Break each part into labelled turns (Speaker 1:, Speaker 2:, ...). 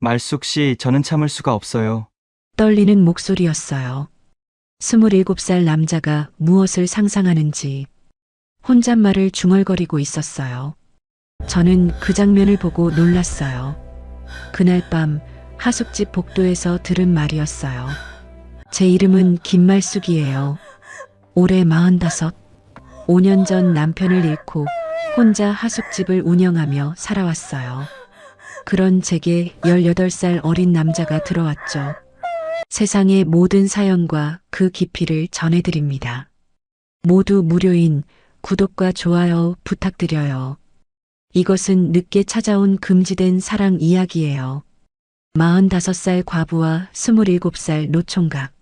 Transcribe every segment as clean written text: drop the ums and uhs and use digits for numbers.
Speaker 1: 말숙 씨, 저는 참을 수가 없어요.
Speaker 2: 떨리는 목소리였어요. 27살 남자가 무엇을 상상하는지 혼잣말을 중얼거리고 있었어요. 저는 그 장면을 보고 놀랐어요. 그날 밤 하숙집 복도에서 들은 말이었어요. 제 이름은 김말숙이에요. 올해 45. 5년 전 남편을 잃고 혼자 하숙집을 운영하며 살아왔어요. 그런 제게 18살 어린 남자가 들어왔죠. 세상의 모든 사연과 그 깊이를 전해드립니다. 모두 무료인 구독과 좋아요 부탁드려요. 이것은 늦게 찾아온 금지된 사랑 이야기예요. 45살 과부와 27살 노총각.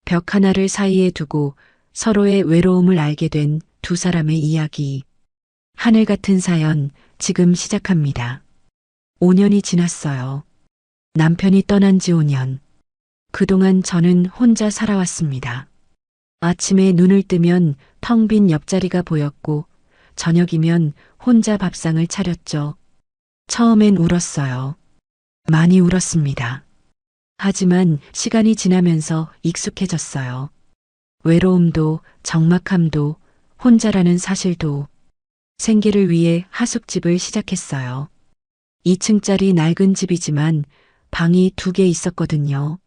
Speaker 2: 벽 하나를 사이에 두고 서로의 외로움을 알게 된 두 사람의 이야기. 하늘 같은 사연 지금 시작합니다. 5년이 지났어요. 남편이 떠난 지 5년. 그동안 저는 혼자 살아왔습니다. 아침에 눈을 뜨면 텅 빈 옆자리가 보였고 저녁이면 혼자 밥상을 차렸죠. 처음엔 울었어요. 많이 울었습니다. 하지만 시간이 지나면서 익숙해졌어요. 외로움도 적막함도 혼자라는 사실도. 생계를 위해 하숙집을 시작했어요. 2층짜리 낡은 집이지만 방이 2개 있었거든요.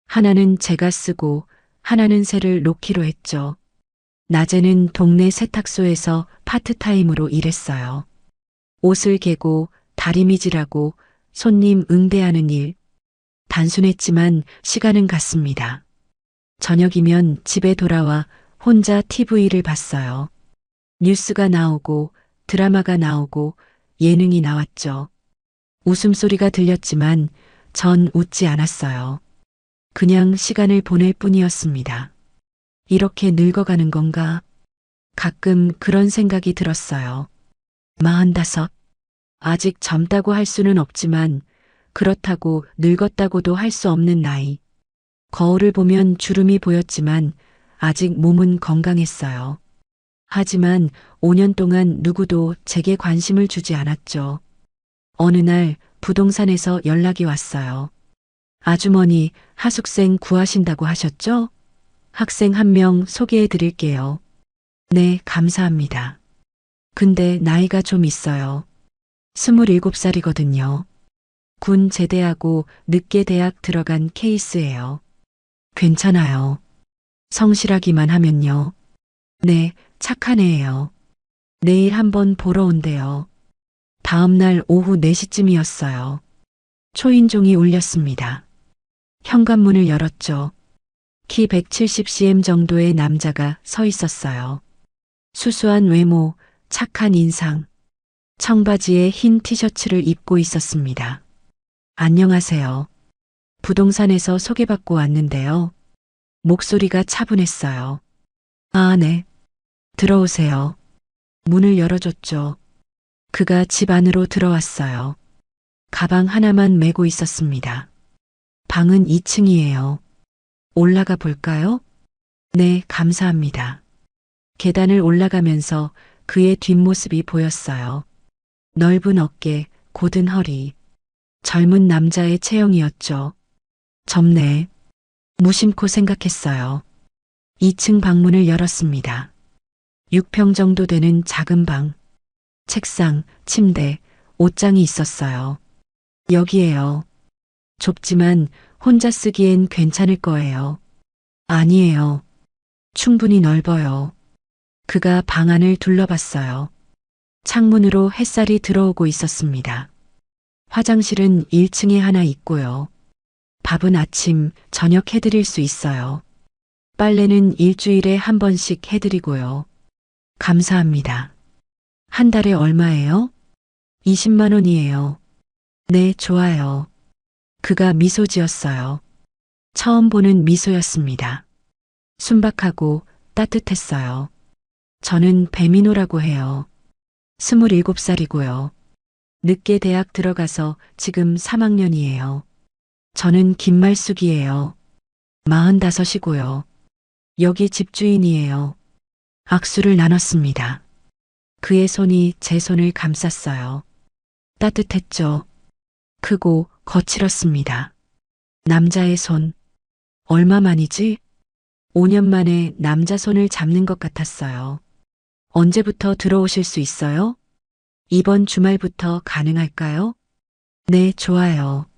Speaker 2: 하나는 제가 쓰고 하나는 새를 놓기로 했죠. 낮에는 동네 세탁소에서 파트타임으로 일했어요. 옷을 개고 다리미질하고 손님 응대하는 일. 단순했지만 시간은 갔습니다. 저녁이면 집에 돌아와 혼자 TV를 봤어요. 뉴스가 나오고 드라마가 나오고 예능이 나왔죠. 웃음소리가 들렸지만 전 웃지 않았어요. 그냥 시간을 보낼 뿐이었습니다. 이렇게 늙어가는 건가? 가끔 그런 생각이 들었어요. 45. 아직 젊다고 할 수는 없지만 그렇다고 늙었다고도 할 수 없는 나이. 거울을 보면 주름이 보였지만 아직 몸은 건강했어요. 하지만 5년 동안 누구도 제게 관심을 주지 않았죠. 어느 날 부동산에서 연락이 왔어요. 아주머니 하숙생 구하신다고 하셨죠? 학생 한 명 소개해 드릴게요. 네, 감사합니다. 근데 나이가 좀 있어요. 27살이거든요. 군 제대하고 늦게 대학 들어간 케이스예요. 괜찮아요. 성실하기만 하면요. 네, 착한 애예요. 내일 한번 보러 온대요. 다음 날 오후 4시쯤이었어요. 초인종이 울렸습니다. 현관문을 열었죠. 키 170cm 정도의 남자가 서 있었어요. 수수한 외모, 착한 인상. 청바지에 흰 티셔츠를 입고 있었습니다. 안녕하세요. 부동산에서 소개받고 왔는데요. 목소리가 차분했어요. 아, 네. 들어오세요. 문을 열어줬죠. 그가 집 안으로 들어왔어요. 가방 하나만 메고 있었습니다. 방은 2층이에요. 올라가 볼까요? 네, 감사합니다. 계단을 올라가면서 그의 뒷모습이 보였어요. 넓은 어깨, 곧은 허리. 젊은 남자의 체형이었죠. 젊네. 무심코 생각했어요. 2층 방문을 열었습니다. 6평 정도 되는 작은 방. 책상, 침대, 옷장이 있었어요. 여기에요. 좁지만 혼자 쓰기엔 괜찮을 거예요. 아니에요. 충분히 넓어요. 그가 방 안을 둘러봤어요. 창문으로 햇살이 들어오고 있었습니다. 화장실은 1층에 하나 있고요. 밥은 아침, 저녁 해드릴 수 있어요. 빨래는 일주일에 한 번씩 해드리고요. 감사합니다. 한 달에 얼마예요? 20만 원이에요. 네, 좋아요. 그가 미소 지었어요. 처음 보는 미소였습니다. 순박하고 따뜻했어요. 저는 배민호라고 해요. 27살이고요. 늦게 대학 들어가서 지금 3학년이에요. 저는 김말숙이에요. 45이고요. 여기 집주인이에요. 악수를 나눴습니다. 그의 손이 제 손을 감쌌어요. 따뜻했죠. 크고 거칠었습니다. 남자의 손. 얼마만이지? 5년 만에 남자 손을 잡는 것 같았어요. 언제부터 들어오실 수 있어요? 이번 주말부터 가능할까요? 네, 좋아요.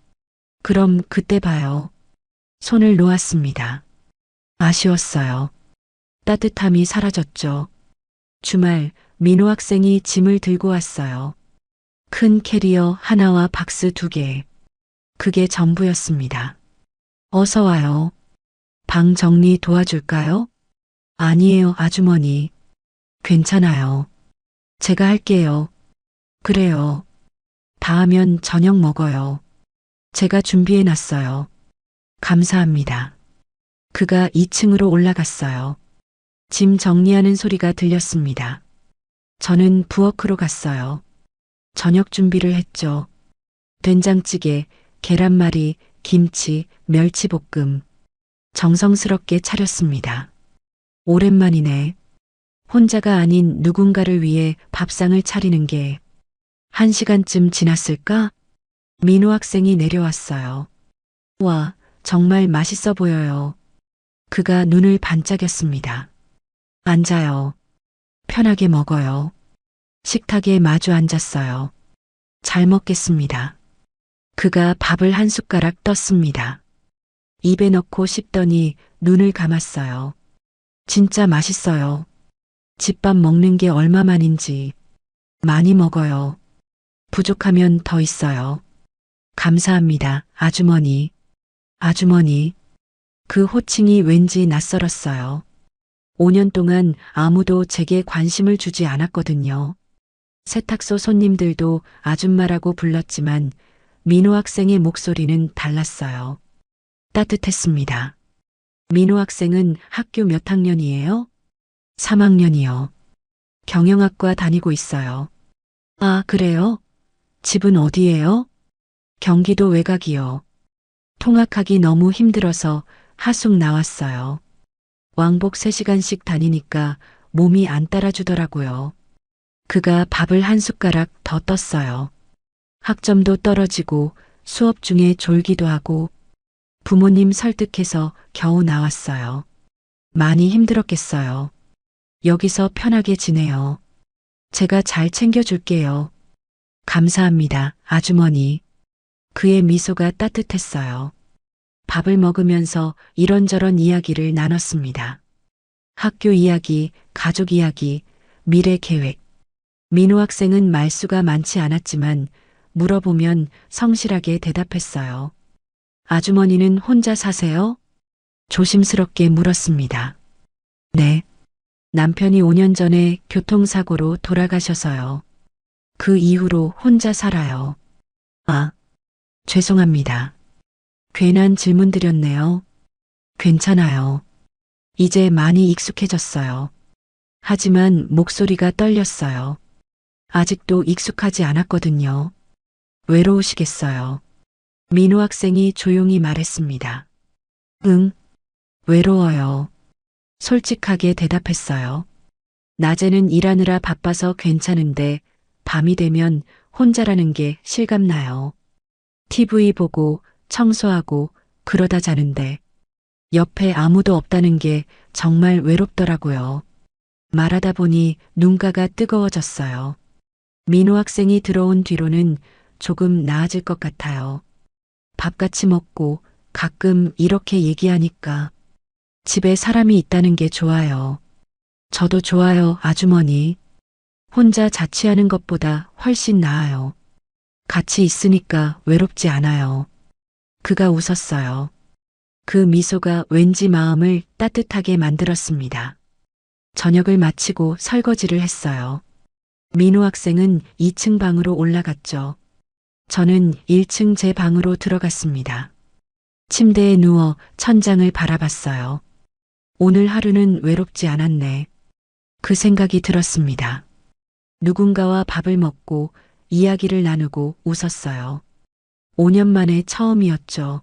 Speaker 2: 그럼 그때 봐요. 손을 놓았습니다. 아쉬웠어요. 따뜻함이 사라졌죠. 주말 민호 학생이 짐을 들고 왔어요. 큰 캐리어 하나와 박스 2개. 그게 전부였습니다. 어서 와요. 방 정리 도와줄까요? 아니에요, 아주머니. 괜찮아요. 제가 할게요. 그래요. 다 하면 저녁 먹어요. 제가 준비해 놨어요. 감사합니다. 그가 2층으로 올라갔어요. 짐 정리하는 소리가 들렸습니다. 저는 부엌으로 갔어요. 저녁 준비를 했죠. 된장찌개, 계란말이, 김치, 멸치볶음. 정성스럽게 차렸습니다. 오랜만이네. 혼자가 아닌 누군가를 위해 밥상을 차리는 게 1시간쯤 지났을까? 민호 학생이 내려왔어요. 와, 정말 맛있어 보여요. 그가 눈을 반짝였습니다. 앉아요. 편하게 먹어요. 식탁에 마주 앉았어요. 잘 먹겠습니다. 그가 밥을 한 숟가락 떴습니다. 입에 넣고 씹더니 눈을 감았어요. 진짜 맛있어요. 집밥 먹는 게 얼마만인지. 많이 먹어요. 부족하면 더 있어요. 감사합니다, 아주머니. 아주머니. 그 호칭이 왠지 낯설었어요. 5년 동안 아무도 제게 관심을 주지 않았거든요. 세탁소 손님들도 아줌마라고 불렀지만 민호 학생의 목소리는 달랐어요. 따뜻했습니다. 민호 학생은 학교 몇 학년이에요? 3학년이요. 경영학과 다니고 있어요. 아, 그래요? 집은 어디예요? 경기도 외곽이요. 통학하기 너무 힘들어서 하숙 나왔어요. 왕복 3시간씩 다니니까 몸이 안 따라주더라고요. 그가 밥을 한 숟가락 더 떴어요. 학점도 떨어지고 수업 중에 졸기도 하고 부모님 설득해서 겨우 나왔어요. 많이 힘들었겠어요. 여기서 편하게 지내요. 제가 잘 챙겨줄게요. 감사합니다, 아주머니. 그의 미소가 따뜻했어요. 밥을 먹으면서 이런저런 이야기를 나눴습니다. 학교 이야기, 가족 이야기, 미래 계획. 민호 학생은 말수가 많지 않았지만 물어보면 성실하게 대답했어요. 아주머니는 혼자 사세요? 조심스럽게 물었습니다. 네. 남편이 5년 전에 교통사고로 돌아가셔서요. 그 이후로 혼자 살아요. 아, 죄송합니다. 괜한 질문 드렸네요. 괜찮아요. 이제 많이 익숙해졌어요. 하지만 목소리가 떨렸어요. 아직도 익숙하지 않았거든요. 외로우시겠어요. 민호 학생이 조용히 말했습니다. 응, 외로워요. 솔직하게 대답했어요. 낮에는 일하느라 바빠서 괜찮은데 밤이 되면 혼자라는 게 실감나요. TV 보고 청소하고 그러다 자는데 옆에 아무도 없다는 게 정말 외롭더라고요. 말하다 보니 눈가가 뜨거워졌어요. 민호 학생이 들어온 뒤로는 조금 나아질 것 같아요. 밥 같이 먹고 가끔 이렇게 얘기하니까 집에 사람이 있다는 게 좋아요. 저도 좋아요, 아주머니. 혼자 자취하는 것보다 훨씬 나아요. 같이 있으니까 외롭지 않아요. 그가 웃었어요. 그 미소가 왠지 마음을 따뜻하게 만들었습니다. 저녁을 마치고 설거지를 했어요. 민호 학생은 2층 방으로 올라갔죠. 저는 1층 제 방으로 들어갔습니다. 침대에 누워 천장을 바라봤어요. 오늘 하루는 외롭지 않았네. 그 생각이 들었습니다. 누군가와 밥을 먹고 이야기를 나누고 웃었어요. 5년 만에 처음이었죠.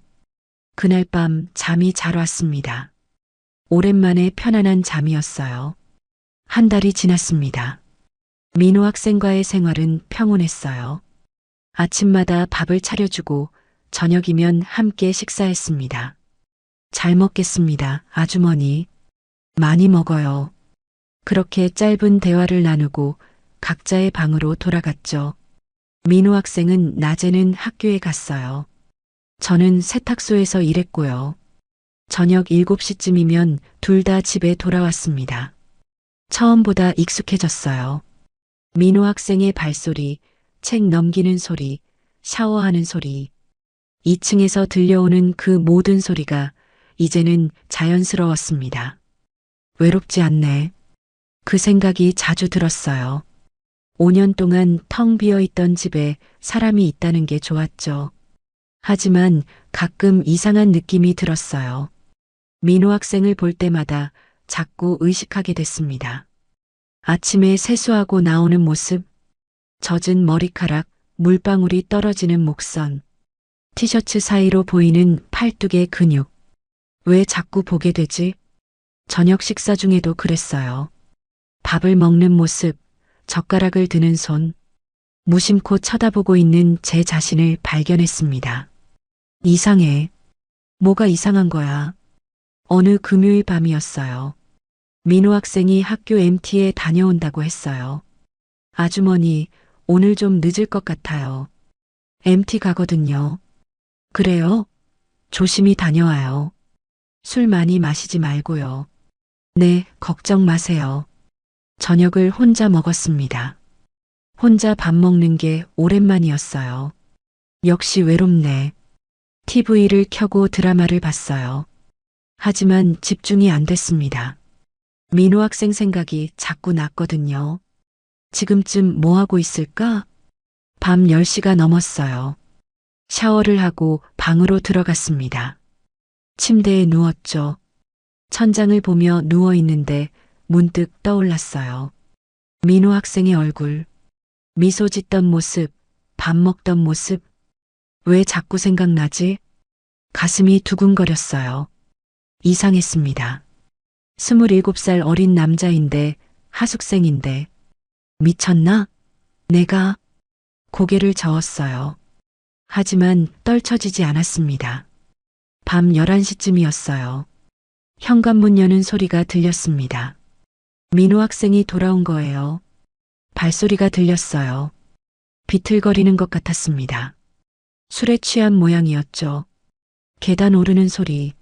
Speaker 2: 그날 밤 잠이 잘 왔습니다. 오랜만에 편안한 잠이었어요. 한 달이 지났습니다. 민호 학생과의 생활은 평온했어요. 아침마다 밥을 차려주고 저녁이면 함께 식사했습니다. 잘 먹겠습니다, 아주머니. 많이 먹어요. 그렇게 짧은 대화를 나누고 각자의 방으로 돌아갔죠. 민호 학생은 낮에는 학교에 갔어요. 저는 세탁소에서 일했고요. 저녁 7시쯤이면 둘 다 집에 돌아왔습니다. 처음보다 익숙해졌어요. 민호 학생의 발소리, 책 넘기는 소리, 샤워하는 소리, 2층에서 들려오는 그 모든 소리가 이제는 자연스러웠습니다. 외롭지 않네. 그 생각이 자주 들었어요. 5년 동안 텅 비어 있던 집에 사람이 있다는 게 좋았죠. 하지만 가끔 이상한 느낌이 들었어요. 민호 학생을 볼 때마다 자꾸 의식하게 됐습니다. 아침에 세수하고 나오는 모습, 젖은 머리카락, 물방울이 떨어지는 목선, 티셔츠 사이로 보이는 팔뚝의 근육. 왜 자꾸 보게 되지? 저녁 식사 중에도 그랬어요. 밥을 먹는 모습, 젓가락을 드는 손, 무심코 쳐다보고 있는 제 자신을 발견했습니다. 이상해. 뭐가 이상한 거야? 어느 금요일 밤이었어요. 민호 학생이 학교 MT에 다녀온다고 했어요. 아주머니, 오늘 좀 늦을 것 같아요. MT 가거든요. 그래요? 조심히 다녀와요. 술 많이 마시지 말고요. 네, 걱정 마세요. 저녁을 혼자 먹었습니다. 혼자 밥 먹는 게 오랜만이었어요. 역시 외롭네. TV를 켜고 드라마를 봤어요. 하지만 집중이 안 됐습니다. 민호 학생 생각이 자꾸 났거든요. 지금쯤 뭐 하고 있을까? 밤 10시가 넘었어요. 샤워를 하고 방으로 들어갔습니다. 침대에 누웠죠. 천장을 보며 누워 있는데 문득 떠올랐어요. 민호 학생의 얼굴, 미소 짓던 모습, 밥 먹던 모습. 왜 자꾸 생각나지? 가슴이 두근거렸어요. 이상했습니다. 27살 어린 남자인데, 하숙생인데. 미쳤나? 내가 고개를 저었어요. 하지만 떨쳐지지 않았습니다. 밤 11시쯤이었어요. 현관문 여는 소리가 들렸습니다. 민호 학생이 돌아온 거예요. 발소리가 들렸어요. 비틀거리는 것 같았습니다. 술에 취한 모양이었죠. 계단 오르는 소리,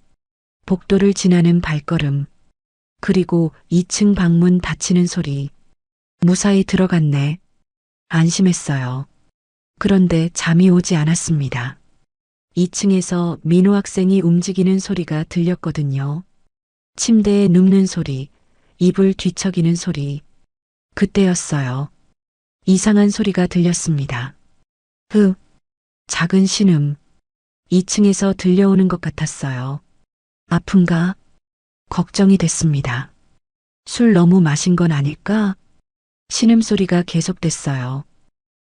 Speaker 2: 복도를 지나는 발걸음, 그리고 2층 방문 닫히는 소리. 무사히 들어갔네. 안심했어요. 그런데 잠이 오지 않았습니다. 2층에서 민호 학생이 움직이는 소리가 들렸거든요. 침대에 눕는 소리, 이불 뒤척이는 소리. 그때였어요. 이상한 소리가 들렸습니다. 작은 신음. 2층에서 들려오는 것 같았어요. 아픈가? 걱정이 됐습니다. 술 너무 마신 건 아닐까? 신음소리가 계속됐어요.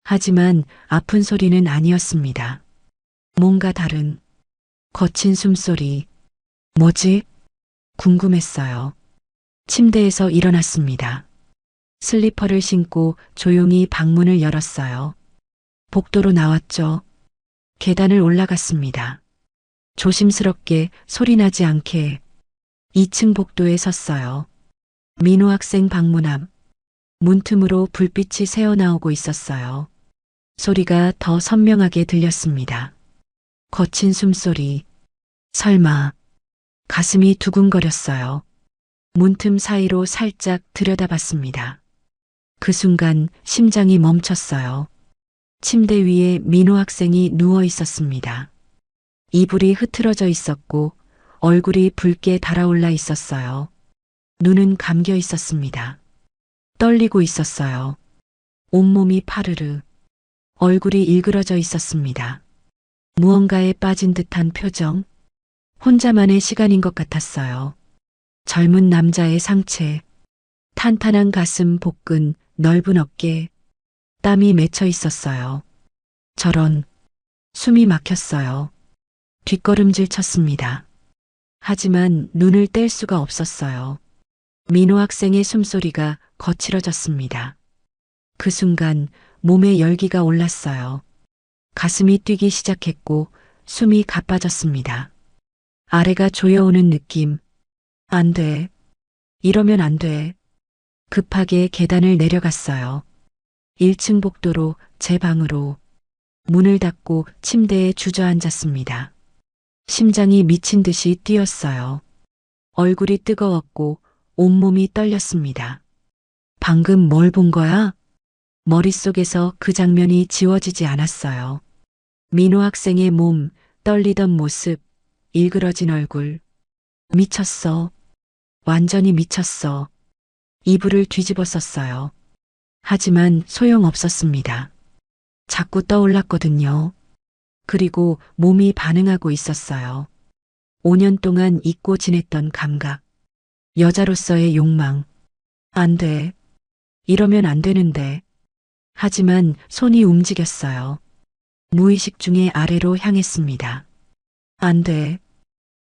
Speaker 2: 하지만 아픈 소리는 아니었습니다. 뭔가 다른, 거친 숨소리. 뭐지? 궁금했어요. 침대에서 일어났습니다. 슬리퍼를 신고 조용히 방문을 열었어요. 복도로 나왔죠. 계단을 올라갔습니다. 조심스럽게 소리나지 않게 2층 복도에 섰어요. 민호 학생 방문 앞. 문틈으로 불빛이 새어나오고 있었어요. 소리가 더 선명하게 들렸습니다. 거친 숨소리. 설마. 가슴이 두근거렸어요. 문틈 사이로 살짝 들여다봤습니다. 그 순간 심장이 멈췄어요. 침대 위에 민호 학생이 누워 있었습니다. 이불이 흐트러져 있었고 얼굴이 붉게 달아올라 있었어요. 눈은 감겨 있었습니다. 떨리고 있었어요. 온몸이 파르르. 얼굴이 일그러져 있었습니다. 무언가에 빠진 듯한 표정. 혼자만의 시간인 것 같았어요. 젊은 남자의 상체. 탄탄한 가슴, 복근, 넓은 어깨. 땀이 맺혀 있었어요. 저런. 숨이 막혔어요. 뒷걸음질 쳤습니다. 하지만 눈을 뗄 수가 없었어요. 민호 학생의 숨소리가 거칠어졌습니다. 그 순간 몸에 열기가 올랐어요. 가슴이 뛰기 시작했고 숨이 가빠졌습니다. 아래가 조여오는 느낌. 안 돼. 이러면 안 돼. 급하게 계단을 내려갔어요. 1층 복도로 제 방으로 문을 닫고 침대에 주저앉았습니다. 심장이 미친 듯이 뛰었어요. 얼굴이 뜨거웠고 온몸이 떨렸습니다. 방금 뭘 본 거야? 머릿속에서 그 장면이 지워지지 않았어요. 민호 학생의 몸, 떨리던 모습, 일그러진 얼굴. 미쳤어. 완전히 미쳤어. 이불을 뒤집어 썼어요. 하지만 소용없었습니다. 자꾸 떠올랐거든요. 그리고 몸이 반응하고 있었어요. 5년 동안 잊고 지냈던 감각. 여자로서의 욕망. 안 돼. 이러면 안 되는데. 하지만 손이 움직였어요. 무의식 중에 아래로 향했습니다. 안 돼.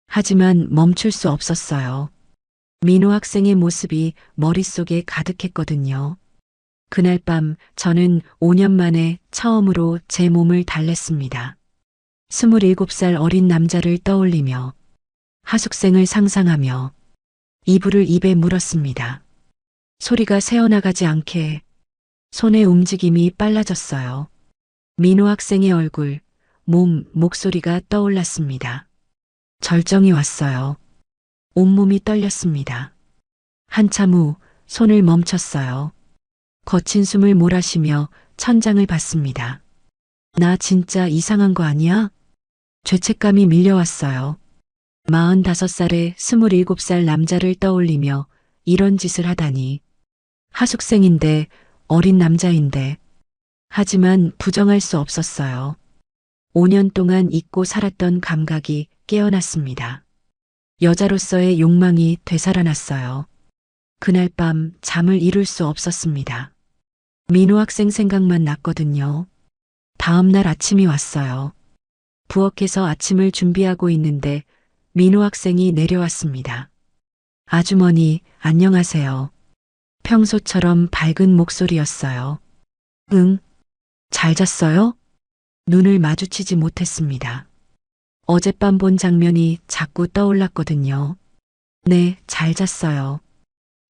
Speaker 2: 하지만 멈출 수 없었어요. 민호 학생의 모습이 머릿속에 가득했거든요. 그날 밤 저는 5년 만에 처음으로 제 몸을 달랬습니다. 27살 어린 남자를 떠올리며 하숙생을 상상하며 이불을 입에 물었습니다. 소리가 새어나가지 않게 손의 움직임이 빨라졌어요. 민호 학생의 얼굴, 몸, 목소리가 떠올랐습니다. 절정이 왔어요. 온몸이 떨렸습니다. 한참 후 손을 멈췄어요. 거친 숨을 몰아쉬며 천장을 봤습니다. 나 진짜 이상한 거 아니야? 죄책감이 밀려왔어요. 45살에 27살 남자를 떠올리며 이런 짓을 하다니. 하숙생인데, 어린 남자인데. 하지만 부정할 수 없었어요. 5년 동안 잊고 살았던 감각이 깨어났습니다. 여자로서의 욕망이 되살아났어요. 그날 밤 잠을 이룰 수 없었습니다. 민호 학생 생각만 났거든요. 다음 날 아침이 왔어요. 부엌에서 아침을 준비하고 있는데 민호 학생이 내려왔습니다. 아주머니, 안녕하세요. 평소처럼 밝은 목소리였어요. 응, 잘 잤어요? 눈을 마주치지 못했습니다. 어젯밤 본 장면이 자꾸 떠올랐거든요. 네, 잘 잤어요.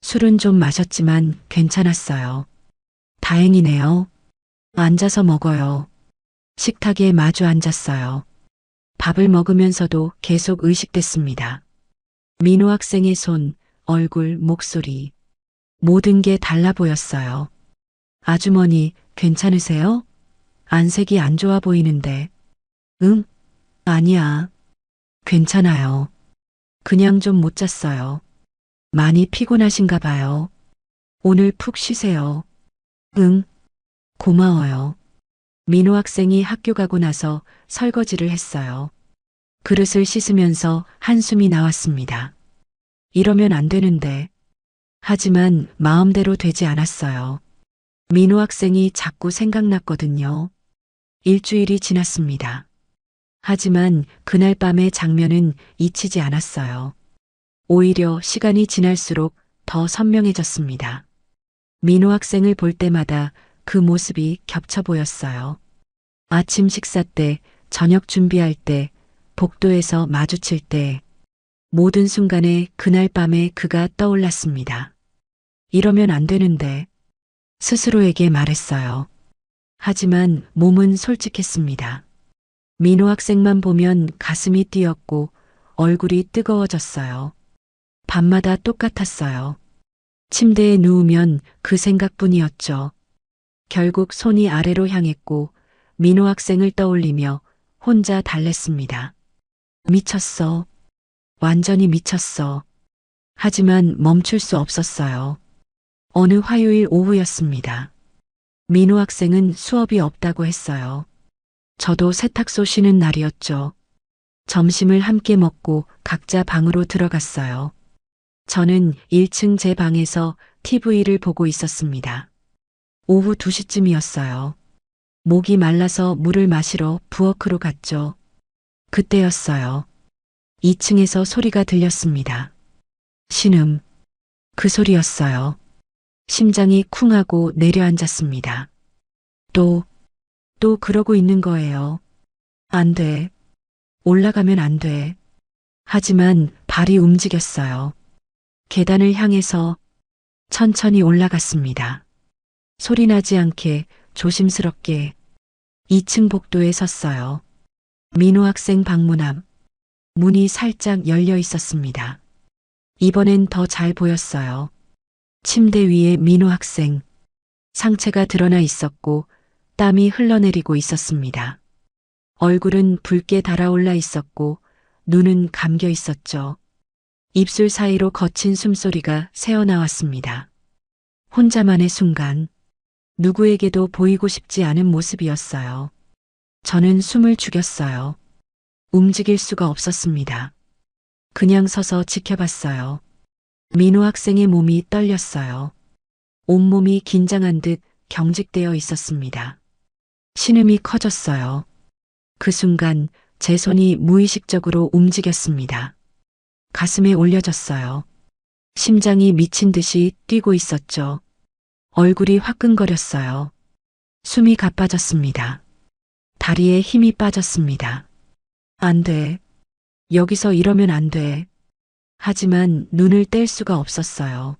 Speaker 2: 술은 좀 마셨지만 괜찮았어요. 다행이네요. 앉아서 먹어요. 식탁에 마주 앉았어요. 밥을 먹으면서도 계속 의식됐습니다. 민호 학생의 손, 얼굴, 목소리. 모든 게 달라 보였어요. 아주머니, 괜찮으세요? 안색이 안 좋아 보이는데. 응? 아니야. 괜찮아요. 그냥 좀 못 잤어요. 많이 피곤하신가 봐요. 오늘 푹 쉬세요. 응? 고마워요. 민호 학생이 학교 가고 나서 설거지를 했어요. 그릇을 씻으면서 한숨이 나왔습니다. 이러면 안 되는데. 하지만 마음대로 되지 않았어요. 민호 학생이 자꾸 생각났거든요. 일주일이 지났습니다. 하지만 그날 밤의 장면은 잊히지 않았어요. 오히려 시간이 지날수록 더 선명해졌습니다. 민호 학생을 볼 때마다 그 모습이 겹쳐 보였어요. 아침 식사 때, 저녁 준비할 때, 복도에서 마주칠 때, 모든 순간에 그날 밤에 그가 떠올랐습니다. 이러면 안 되는데 스스로에게 말했어요. 하지만 몸은 솔직했습니다. 민호 학생만 보면 가슴이 뛰었고 얼굴이 뜨거워졌어요. 밤마다 똑같았어요. 침대에 누우면 그 생각뿐이었죠. 결국 손이 아래로 향했고 민호 학생을 떠올리며 혼자 달랬습니다. 미쳤어. 완전히 미쳤어. 하지만 멈출 수 없었어요. 어느 화요일 오후였습니다. 민호 학생은 수업이 없다고 했어요. 저도 세탁소 쉬는 날이었죠. 점심을 함께 먹고 각자 방으로 들어갔어요. 저는 1층 제 방에서 TV를 보고 있었습니다. 오후 2시쯤이었어요. 목이 말라서 물을 마시러 부엌으로 갔죠. 그때였어요. 2층에서 소리가 들렸습니다. 신음. 그 소리였어요. 심장이 쿵하고 내려앉았습니다. 또 또 그러고 있는 거예요. 안 돼. 올라가면 안 돼. 하지만 발이 움직였어요. 계단을 향해서 천천히 올라갔습니다. 소리나지 않게 조심스럽게 2층 복도에 섰어요. 민호 학생 방문 앞 문이 살짝 열려 있었습니다. 이번엔 더 잘 보였어요. 침대 위에 민호 학생. 상체가 드러나 있었고 땀이 흘러내리고 있었습니다. 얼굴은 붉게 달아올라 있었고 눈은 감겨 있었죠. 입술 사이로 거친 숨소리가 새어나왔습니다. 혼자만의 순간, 누구에게도 보이고 싶지 않은 모습이었어요. 저는 숨을 죽였어요. 움직일 수가 없었습니다. 그냥 서서 지켜봤어요. 민호 학생의 몸이 떨렸어요. 온몸이 긴장한 듯 경직되어 있었습니다. 신음이 커졌어요. 그 순간 제 손이 무의식적으로 움직였습니다. 가슴에 올려졌어요. 심장이 미친 듯이 뛰고 있었죠. 얼굴이 화끈거렸어요. 숨이 가빠졌습니다. 다리에 힘이 빠졌습니다. 안 돼. 여기서 이러면 안 돼. 하지만 눈을 뗄 수가 없었어요.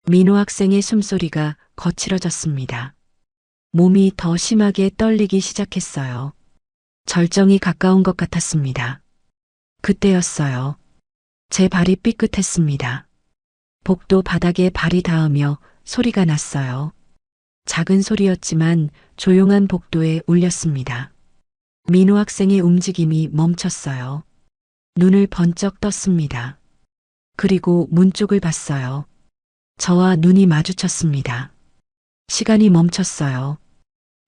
Speaker 2: 민호 학생의 숨소리가 거칠어졌습니다. 몸이 더 심하게 떨리기 시작했어요. 절정이 가까운 것 같았습니다. 그때였어요. 제 발이 삐끗했습니다. 복도 바닥에 발이 닿으며 소리가 났어요. 작은 소리였지만 조용한 복도에 울렸습니다. 민호 학생의 움직임이 멈췄어요. 눈을 번쩍 떴습니다. 그리고 문 쪽을 봤어요. 저와 눈이 마주쳤습니다. 시간이 멈췄어요.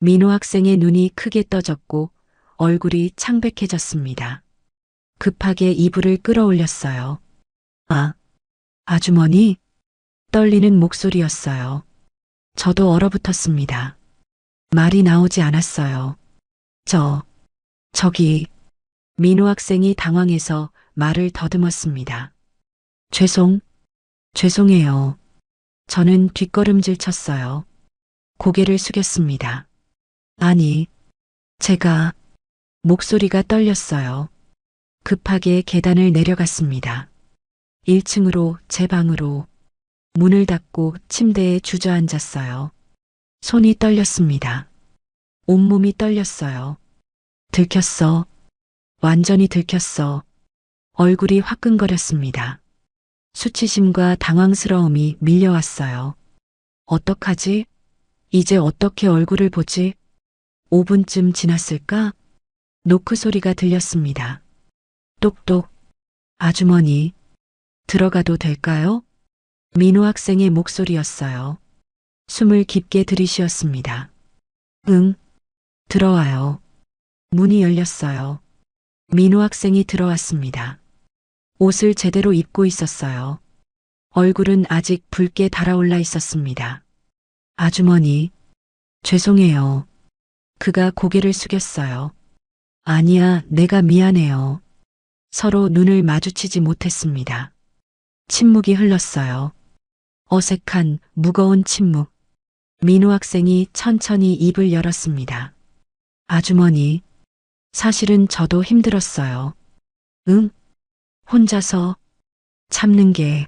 Speaker 2: 민호 학생의 눈이 크게 떠졌고 얼굴이 창백해졌습니다. 급하게 이불을 끌어올렸어요. 아, 아주머니? 떨리는 목소리였어요. 저도 얼어붙었습니다. 말이 나오지 않았어요. 저기, 민호 학생이 당황해서 말을 더듬었습니다. 죄송해요. 저는 뒷걸음질 쳤어요. 고개를 숙였습니다. 아니, 제가, 목소리가 떨렸어요. 급하게 계단을 내려갔습니다. 1층으로 제 방으로 문을 닫고 침대에 주저앉았어요. 손이 떨렸습니다. 온몸이 떨렸어요. 들켰어. 완전히 들켰어. 얼굴이 화끈거렸습니다. 수치심과 당황스러움이 밀려왔어요. 어떡하지? 이제 어떻게 얼굴을 보지? 5분쯤 지났을까? 노크 소리가 들렸습니다. 똑똑. 아주머니. 들어가도 될까요? 민호 학생의 목소리였어요. 숨을 깊게 들이쉬었습니다. 응. 들어와요. 문이 열렸어요. 민호 학생이 들어왔습니다. 옷을 제대로 입고 있었어요. 얼굴은 아직 붉게 달아올라 있었습니다. 아주머니, 죄송해요. 그가 고개를 숙였어요. 아니야, 내가 미안해요. 서로 눈을 마주치지 못했습니다. 침묵이 흘렀어요. 어색한 무거운 침묵. 민호 학생이 천천히 입을 열었습니다. 아주머니, 사실은 저도 힘들었어요. 응? 혼자서 참는 게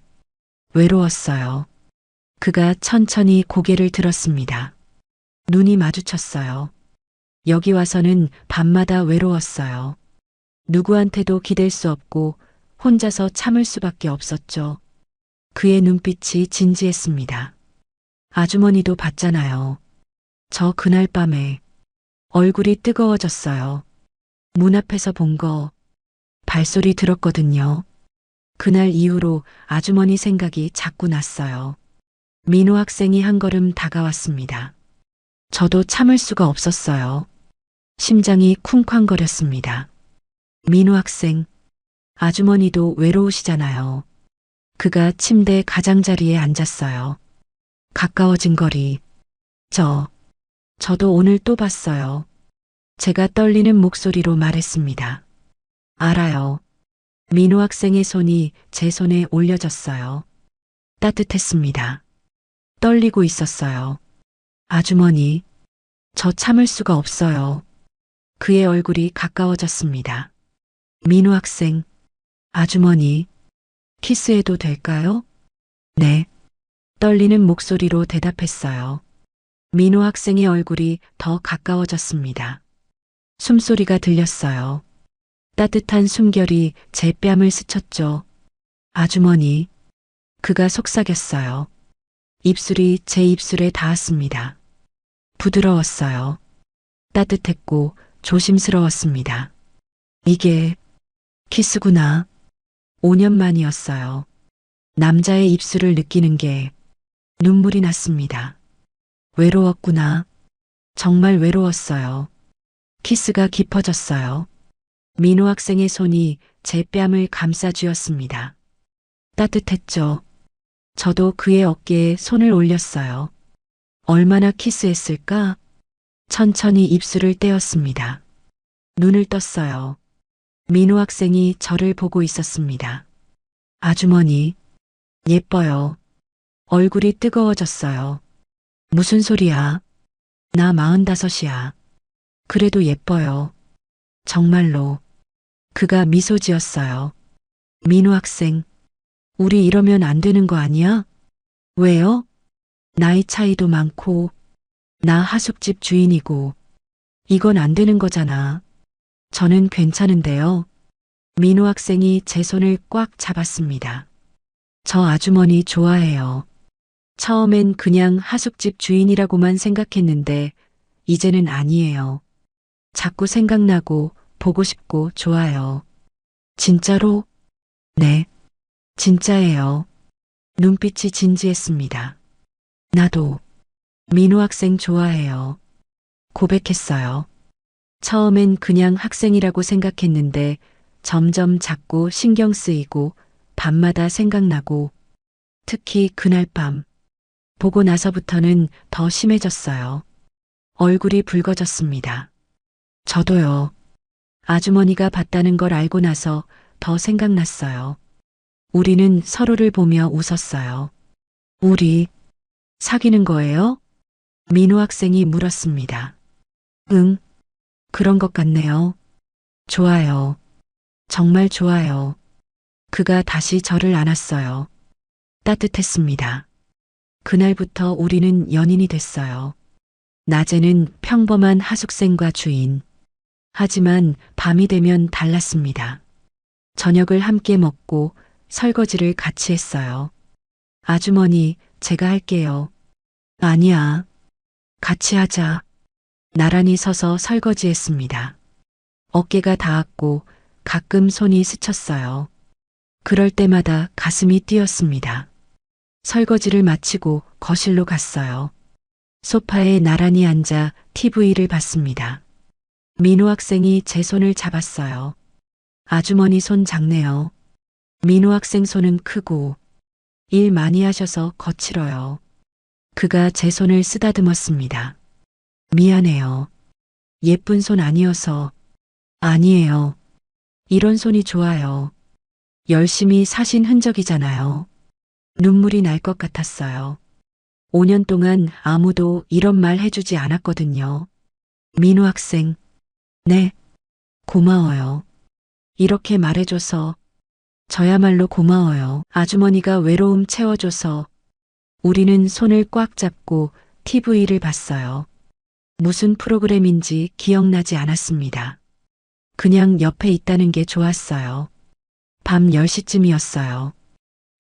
Speaker 2: 외로웠어요. 그가 천천히 고개를 들었습니다. 눈이 마주쳤어요. 여기 와서는 밤마다 외로웠어요. 누구한테도 기댈 수 없고 혼자서 참을 수밖에 없었죠. 그의 눈빛이 진지했습니다. 아주머니도 봤잖아요. 저 그날 밤에 얼굴이 뜨거워졌어요. 문 앞에서 본 거 발소리 들었거든요. 그날 이후로 아주머니 생각이 자꾸 났어요. 민호 학생이 한 걸음 다가왔습니다. 저도 참을 수가 없었어요. 심장이 쿵쾅거렸습니다. 민호 학생, 아주머니도 외로우시잖아요. 그가 침대 가장자리에 앉았어요. 가까워진 거리. 저도 오늘 또 봤어요. 제가 떨리는 목소리로 말했습니다. 알아요. 민호 학생의 손이 제 손에 올려졌어요. 따뜻했습니다. 떨리고 있었어요. 아주머니, 저 참을 수가 없어요. 그의 얼굴이 가까워졌습니다. 민우 학생, 아주머니, 키스해도 될까요? 네. 떨리는 목소리로 대답했어요. 민우 학생의 얼굴이 더 가까워졌습니다. 숨소리가 들렸어요. 따뜻한 숨결이 제 뺨을 스쳤죠. 아주머니. 그가 속삭였어요. 입술이 제 입술에 닿았습니다. 부드러웠어요. 따뜻했고 조심스러웠습니다. 이게 키스구나. 5년 만이었어요. 남자의 입술을 느끼는 게 눈물이 났습니다. 외로웠구나. 정말 외로웠어요. 키스가 깊어졌어요. 민호 학생의 손이 제 뺨을 감싸 쥐었습니다. 따뜻했죠. 저도 그의 어깨에 손을 올렸어요. 얼마나 키스했을까? 천천히 입술을 떼었습니다. 눈을 떴어요. 민호 학생이 저를 보고 있었습니다. 아주머니, 예뻐요. 얼굴이 뜨거워졌어요. 무슨 소리야? 나 45이야. 그래도 예뻐요. 정말로. 그가 미소 지었어요. 민우 학생, 우리 이러면 안 되는 거 아니야? 왜요? 나이 차이도 많고, 나 하숙집 주인이고, 이건 안 되는 거잖아. 저는 괜찮은데요. 민우 학생이 제 손을 꽉 잡았습니다. 저 아주머니 좋아해요. 처음엔 그냥 하숙집 주인이라고만 생각했는데, 이제는 아니에요. 자꾸 생각나고, 보고 싶고, 좋아요. 진짜로? 네. 진짜예요. 눈빛이 진지했습니다. 나도 민우 학생 좋아해요. 고백했어요. 처음엔 그냥 학생이라고 생각했는데 점점 자꾸 신경 쓰이고 밤마다 생각나고 특히 그날 밤 보고 나서부터는 더 심해졌어요. 얼굴이 붉어졌습니다. 저도요. 아주머니가 봤다는 걸 알고 나서 더 생각났어요. 우리는 서로를 보며 웃었어요. 우리 사귀는 거예요? 민우 학생이 물었습니다. 응, 그런 것 같네요. 좋아요. 정말 좋아요. 그가 다시 저를 안았어요. 따뜻했습니다. 그날부터 우리는 연인이 됐어요. 낮에는 평범한 하숙생과 주인. 하지만 밤이 되면 달랐습니다. 저녁을 함께 먹고 설거지를 같이 했어요. 아주머니, 제가 할게요. 아니야. 같이 하자. 나란히 서서 설거지했습니다. 어깨가 닿았고 가끔 손이 스쳤어요. 그럴 때마다 가슴이 뛰었습니다. 설거지를 마치고 거실로 갔어요. 소파에 나란히 앉아 TV를 봤습니다. 민우 학생이 제 손을 잡았어요. 아주머니 손 작네요. 민우 학생 손은 크고 일 많이 하셔서 거칠어요. 그가 제 손을 쓰다듬었습니다. 미안해요. 예쁜 손 아니어서. 아니에요. 이런 손이 좋아요. 열심히 사신 흔적이잖아요. 눈물이 날 것 같았어요. 5년 동안 아무도 이런 말 해주지 않았거든요. 민우 학생. 네. 고마워요. 이렇게 말해줘서 저야말로 고마워요. 아주머니가 외로움 채워줘서 우리는 손을 꽉 잡고 TV를 봤어요. 무슨 프로그램인지 기억나지 않았습니다. 그냥 옆에 있다는 게 좋았어요. 밤 10시쯤이었어요.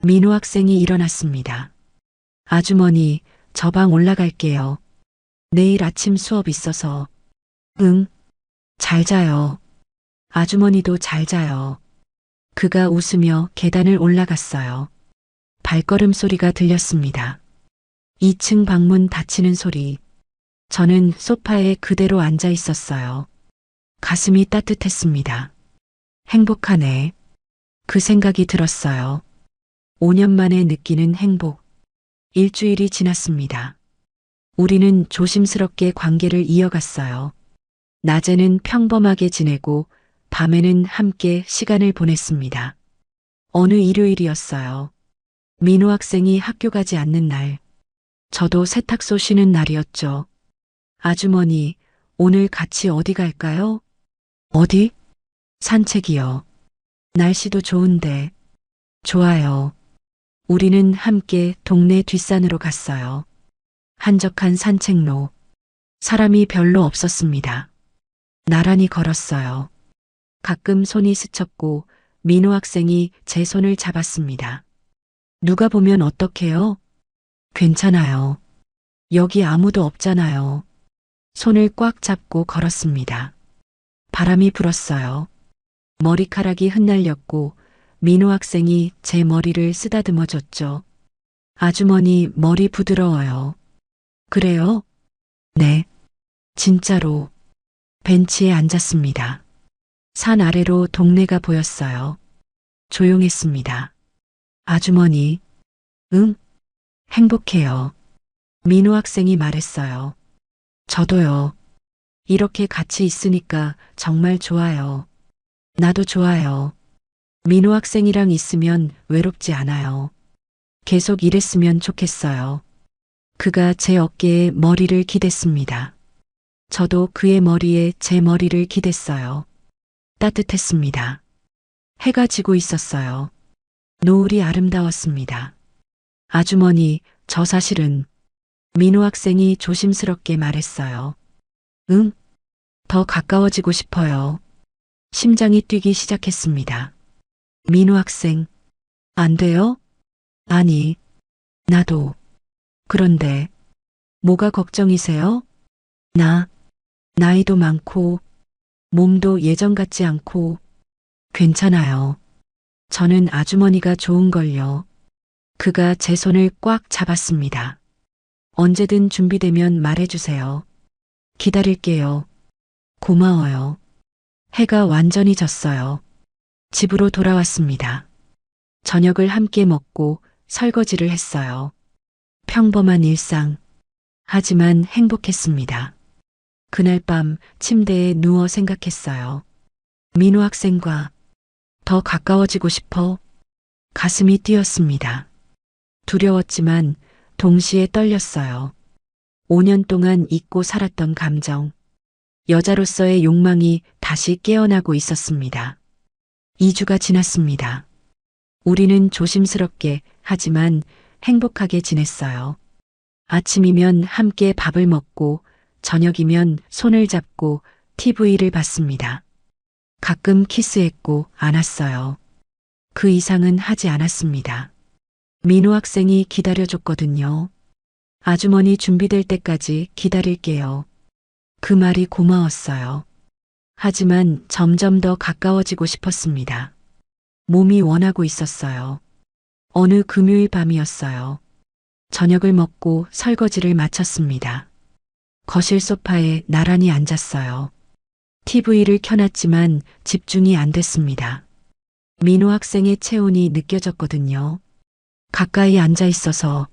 Speaker 2: 민우 학생이 일어났습니다. 아주머니, 저 방 올라갈게요. 내일 아침 수업 있어서. 응. 잘 자요. 아주머니도 잘 자요. 그가 웃으며 계단을 올라갔어요. 발걸음 소리가 들렸습니다. 2층 방문 닫히는 소리. 저는 소파에 그대로 앉아 있었어요. 가슴이 따뜻했습니다. 행복하네. 그 생각이 들었어요. 5년 만에 느끼는 행복. 일주일이 지났습니다. 우리는 조심스럽게 관계를 이어갔어요. 낮에는 평범하게 지내고 밤에는 함께 시간을 보냈습니다. 어느 일요일이었어요. 민우 학생이 학교 가지 않는 날. 저도 세탁소 쉬는 날이었죠. 아주머니, 오늘 같이 어디 갈까요? 어디? 산책이요. 날씨도 좋은데. 좋아요. 우리는 함께 동네 뒷산으로 갔어요. 한적한 산책로. 사람이 별로 없었습니다. 나란히 걸었어요. 가끔 손이 스쳤고 민호 학생이 제 손을 잡았습니다. 누가 보면 어떡해요? 괜찮아요. 여기 아무도 없잖아요. 손을 꽉 잡고 걸었습니다. 바람이 불었어요. 머리카락이 흩날렸고 민호 학생이 제 머리를 쓰다듬어 줬죠. 아주머니 머리 부드러워요. 그래요? 네. 진짜로. 벤치에 앉았습니다. 산 아래로 동네가 보였어요. 조용했습니다. 아주머니, 응? 행복해요. 민호 학생이 말했어요. 저도요. 이렇게 같이 있으니까 정말 좋아요. 나도 좋아요. 민호 학생이랑 있으면 외롭지 않아요. 계속 이랬으면 좋겠어요. 그가 제 어깨에 머리를 기댔습니다. 저도 그의 머리에 제 머리를 기댔어요. 따뜻했습니다. 해가 지고 있었어요. 노을이 아름다웠습니다. 아주머니, 저 사실은 민호 학생이 조심스럽게 말했어요. 응? 더 가까워지고 싶어요. 심장이 뛰기 시작했습니다. 민호 학생, 안 돼요? 아니, 나도. 그런데, 뭐가 걱정이세요? 나이도 많고, 몸도 예전 같지 않고, 괜찮아요. 저는 아주머니가 좋은걸요. 그가 제 손을 꽉 잡았습니다. 언제든 준비되면 말해주세요. 기다릴게요. 고마워요. 해가 완전히 졌어요. 집으로 돌아왔습니다. 저녁을 함께 먹고 설거지를 했어요. 평범한 일상. 하지만 행복했습니다. 그날 밤 침대에 누워 생각했어요. 민호 학생과 더 가까워지고 싶어. 가슴이 뛰었습니다. 두려웠지만 동시에 떨렸어요. 5년 동안 잊고 살았던 감정. 여자로서의 욕망이 다시 깨어나고 있었습니다. 2주가 지났습니다. 우리는 조심스럽게 하지만 행복하게 지냈어요. 아침이면 함께 밥을 먹고 저녁이면 손을 잡고 TV를 봤습니다. 가끔 키스했고 안았어요. 그 이상은 하지 않았습니다. 민호 학생이 기다려줬거든요. 아주머니 준비될 때까지 기다릴게요. 그 말이 고마웠어요. 하지만 점점 더 가까워지고 싶었습니다. 몸이 원하고 있었어요. 어느 금요일 밤이었어요. 저녁을 먹고 설거지를 마쳤습니다. 거실 소파에 나란히 앉았어요. TV를 켜놨지만 집중이 안 됐습니다. 민호 학생의 체온이 느껴졌거든요. 가까이 앉아 있어서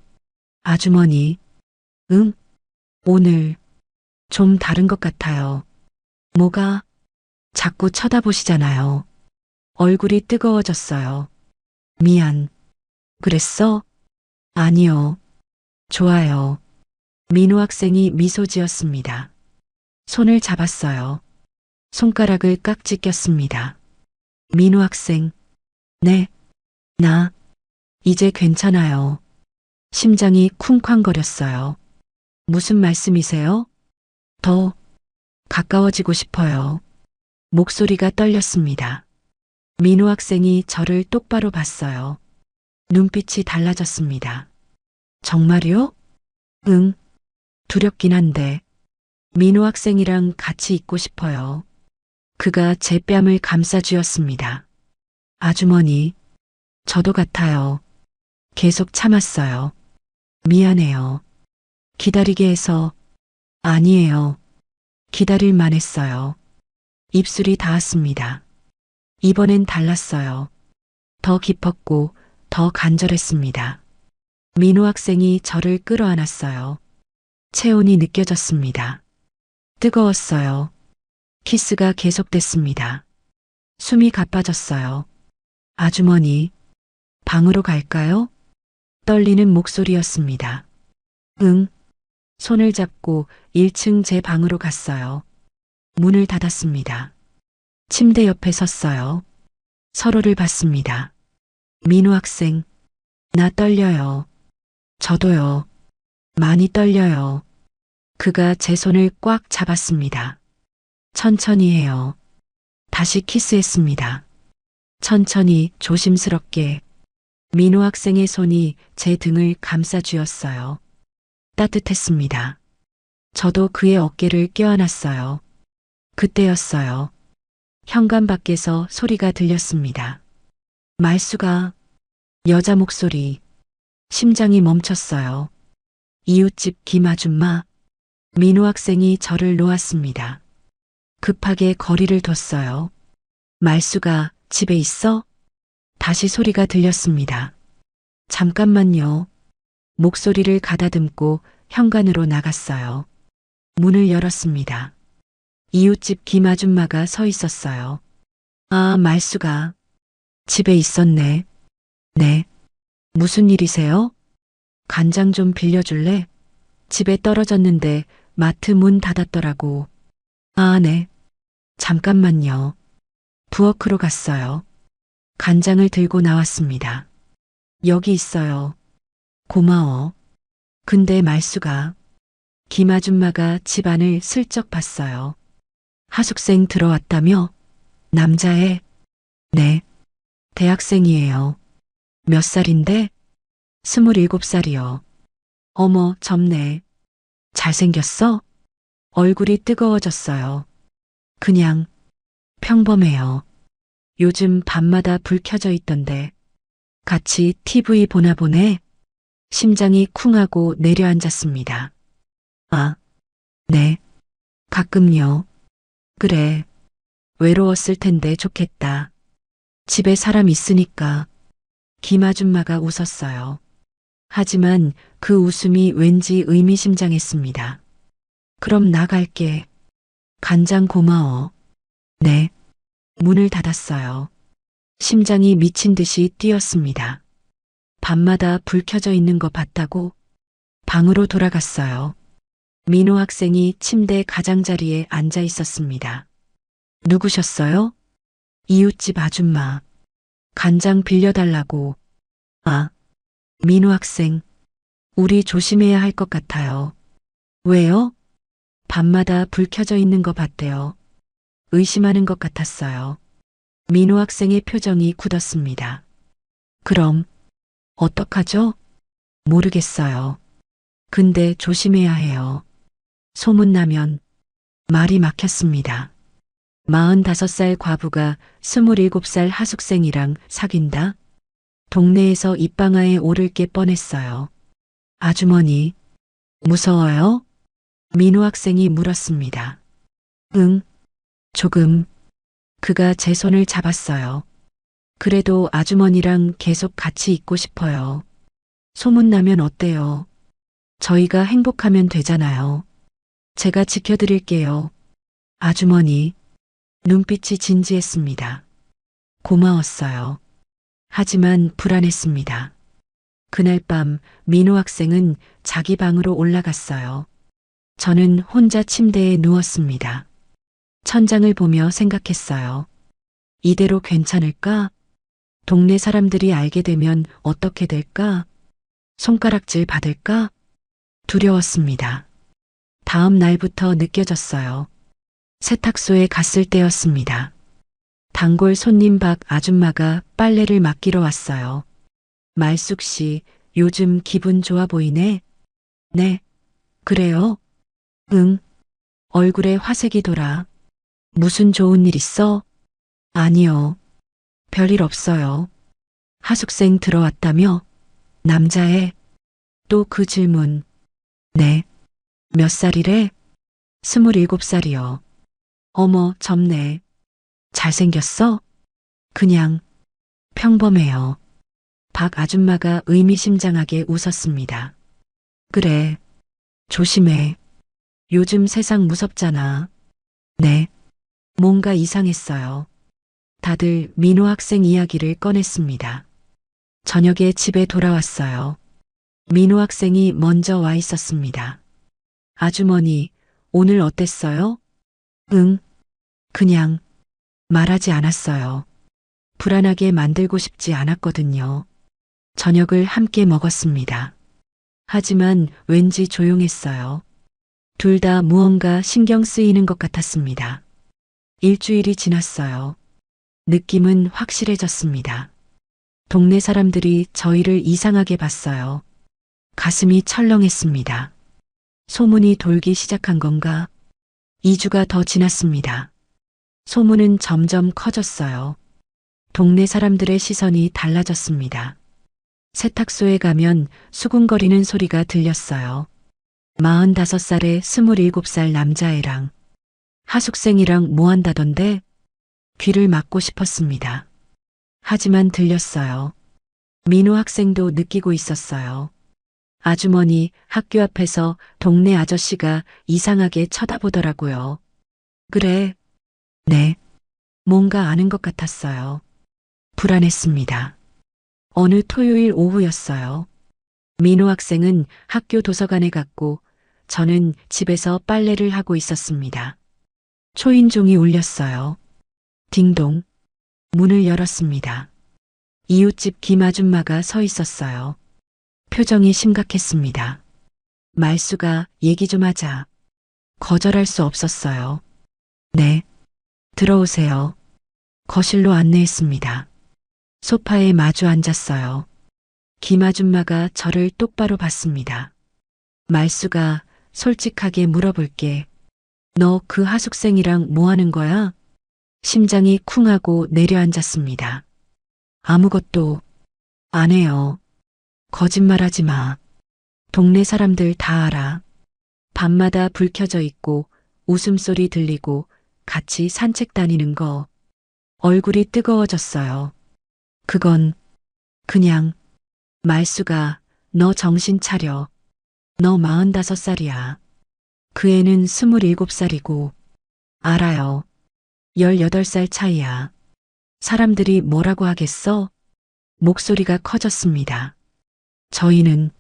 Speaker 2: 아주머니, 응? 오늘 좀 다른 것 같아요. 뭐가? 자꾸 쳐다보시잖아요. 얼굴이 뜨거워졌어요. 미안. 그랬어? 아니요. 좋아요. 민호 학생이 미소 지었습니다. 손을 잡았어요. 손가락을 깍지 꼈습니다. 민호 학생. 네. 나. 이제 괜찮아요. 심장이 쿵쾅거렸어요. 무슨 말씀이세요? 더 가까워지고 싶어요. 목소리가 떨렸습니다. 민호 학생이 저를 똑바로 봤어요. 눈빛이 달라졌습니다. 정말요? 응. 두렵긴 한데. 민호 학생이랑 같이 있고 싶어요. 그가 제 뺨을 감싸주었습니다. 아주머니, 저도 같아요. 계속 참았어요. 미안해요. 기다리게 해서. 아니에요. 기다릴만 했어요. 입술이 닿았습니다. 이번엔 달랐어요. 더 깊었고 더 간절했습니다. 민호 학생이 저를 끌어안았어요. 체온이 느껴졌습니다. 뜨거웠어요. 키스가 계속됐습니다. 숨이 가빠졌어요. 아주머니, 방으로 갈까요? 떨리는 목소리였습니다. 응. 손을 잡고 1층 제 방으로 갔어요. 문을 닫았습니다. 침대 옆에 섰어요. 서로를 봤습니다. 민호 학생, 나 떨려요. 저도요. 많이 떨려요. 그가 제 손을 꽉 잡았습니다. 천천히 해요. 다시 키스했습니다. 천천히 조심스럽게. 민호 학생의 손이 제 등을 감싸 쥐었어요. 따뜻했습니다. 저도 그의 어깨를 껴안았어요. 그때였어요. 현관 밖에서 소리가 들렸습니다. 말수가, 여자 목소리. 심장이 멈췄어요. 이웃집 김아줌마. 민호 학생이 저를 놓았습니다. 급하게 거리를 뒀어요. 말수가 집에 있어? 다시 소리가 들렸습니다. 잠깐만요. 목소리를 가다듬고 현관으로 나갔어요. 문을 열었습니다. 이웃집 김아줌마가 서 있었어요. 아, 말수가 집에 있었네. 네. 무슨 일이세요? 간장 좀 빌려줄래? 집에 떨어졌는데 마트 문 닫았더라고. 아, 네. 잠깐만요. 부엌으로 갔어요. 간장을 들고 나왔습니다. 여기 있어요. 고마워. 근데 말수가. 김아줌마가 집 안을 슬쩍 봤어요. 하숙생 들어왔다며? 남자애? 네. 대학생이에요. 몇 살인데? 27살이요. 어머, 젊네. 잘생겼어? 얼굴이 뜨거워졌어요. 그냥 평범해요. 요즘 밤마다 불 켜져 있던데. 같이 TV 보나 보네. 심장이 쿵하고 내려앉았습니다. 아, 네. 가끔요. 그래. 외로웠을 텐데 좋겠다. 집에 사람 있으니까. 김아줌마가 웃었어요. 하지만 그 웃음이 왠지 의미심장했습니다. 그럼 나갈게. 간장 고마워. 네. 문을 닫았어요. 심장이 미친 듯이 뛰었습니다. 밤마다 불 켜져 있는 거 봤다고? 방으로 돌아갔어요. 민호 학생이 침대 가장자리에 앉아 있었습니다. 누구셨어요? 이웃집 아줌마. 간장 빌려달라고. 아, 민호 학생. 우리 조심해야 할 것 같아요. 왜요? 밤마다 불 켜져 있는 거 봤대요. 의심하는 것 같았어요. 민호 학생의 표정이 굳었습니다. 그럼 어떡하죠? 모르겠어요. 근데 조심해야 해요. 소문나면. 말이 막혔습니다. 45살 과부가 27살 하숙생이랑 사귄다? 동네에서 입방아에 오를 게 뻔했어요. 아주머니, 무서워요? 민호 학생이 물었습니다. 응, 조금. 그가 제 손을 잡았어요. 그래도 아주머니랑 계속 같이 있고 싶어요. 소문나면 어때요? 저희가 행복하면 되잖아요. 제가 지켜드릴게요. 아주머니. 눈빛이 진지했습니다. 고마웠어요. 하지만 불안했습니다. 그날 밤 민호 학생은 자기 방으로 올라갔어요. 저는 혼자 침대에 누웠습니다. 천장을 보며 생각했어요. 이대로 괜찮을까? 동네 사람들이 알게 되면 어떻게 될까? 손가락질 받을까? 두려웠습니다. 다음 날부터 느껴졌어요. 세탁소에 갔을 때였습니다. 단골 손님 박 아줌마가 빨래를 맡기러 왔어요. 말숙 씨, 요즘 기분 좋아 보이네? 네. 그래요? 응. 얼굴에 화색이 돌아. 무슨 좋은 일 있어? 아니요. 별일 없어요. 하숙생 들어왔다며? 남자애? 또 그 질문. 네. 몇 살이래? 27살이요. 어머, 젊네. 잘생겼어? 그냥 평범해요. 박 아줌마가 의미심장하게 웃었습니다. 그래. 조심해. 요즘 세상 무섭잖아. 네. 뭔가 이상했어요. 다들 민호 학생 이야기를 꺼냈습니다. 저녁에 집에 돌아왔어요. 민호 학생이 먼저 와 있었습니다. 아주머니, 오늘 어땠어요? 응, 그냥 말하지 않았어요. 불안하게 만들고 싶지 않았거든요. 저녁을 함께 먹었습니다. 하지만 왠지 조용했어요. 둘 다 무언가 신경 쓰이는 것 같았습니다. 일주일이 지났어요. 느낌은 확실해졌습니다. 동네 사람들이 저희를 이상하게 봤어요. 가슴이 철렁했습니다. 소문이 돌기 시작한 건가? 2주가 더 지났습니다. 소문은 점점 커졌어요. 동네 사람들의 시선이 달라졌습니다. 세탁소에 가면 수군거리는 소리가 들렸어요. 45살에 27살 남자애랑 하숙생이랑 뭐 한다던데? 귀를 막고 싶었습니다. 하지만 들렸어요. 민호 학생도 느끼고 있었어요. 아주머니 학교 앞에서 동네 아저씨가 이상하게 쳐다보더라고요. 그래. 네. 뭔가 아는 것 같았어요. 불안했습니다. 어느 토요일 오후였어요. 민호 학생은 학교 도서관에 갔고 저는 집에서 빨래를 하고 있었습니다. 초인종이 울렸어요. 딩동. 문을 열었습니다. 이웃집 김 아줌마가 서 있었어요. 표정이 심각했습니다. 말수가 얘기 좀 하자. 거절할 수 없었어요. 네. 들어오세요. 거실로 안내했습니다. 소파에 마주 앉았어요. 김 아줌마가 저를 똑바로 봤습니다. 말수가 솔직하게 물어볼게. 너 그 하숙생이랑 뭐 하는 거야? 심장이 쿵하고 내려앉았습니다. 아무것도 안 해요. 거짓말하지 마. 동네 사람들 다 알아. 밤마다 불 켜져 있고 웃음소리 들리고 같이 산책 다니는 거. 얼굴이 뜨거워졌어요. 그건 그냥 말수가 너 정신 차려. 너 45살이야. 그 애는 27살이고 알아요. 18살 차이야. 사람들이 뭐라고 하겠어? 목소리가 커졌습니다. 저희는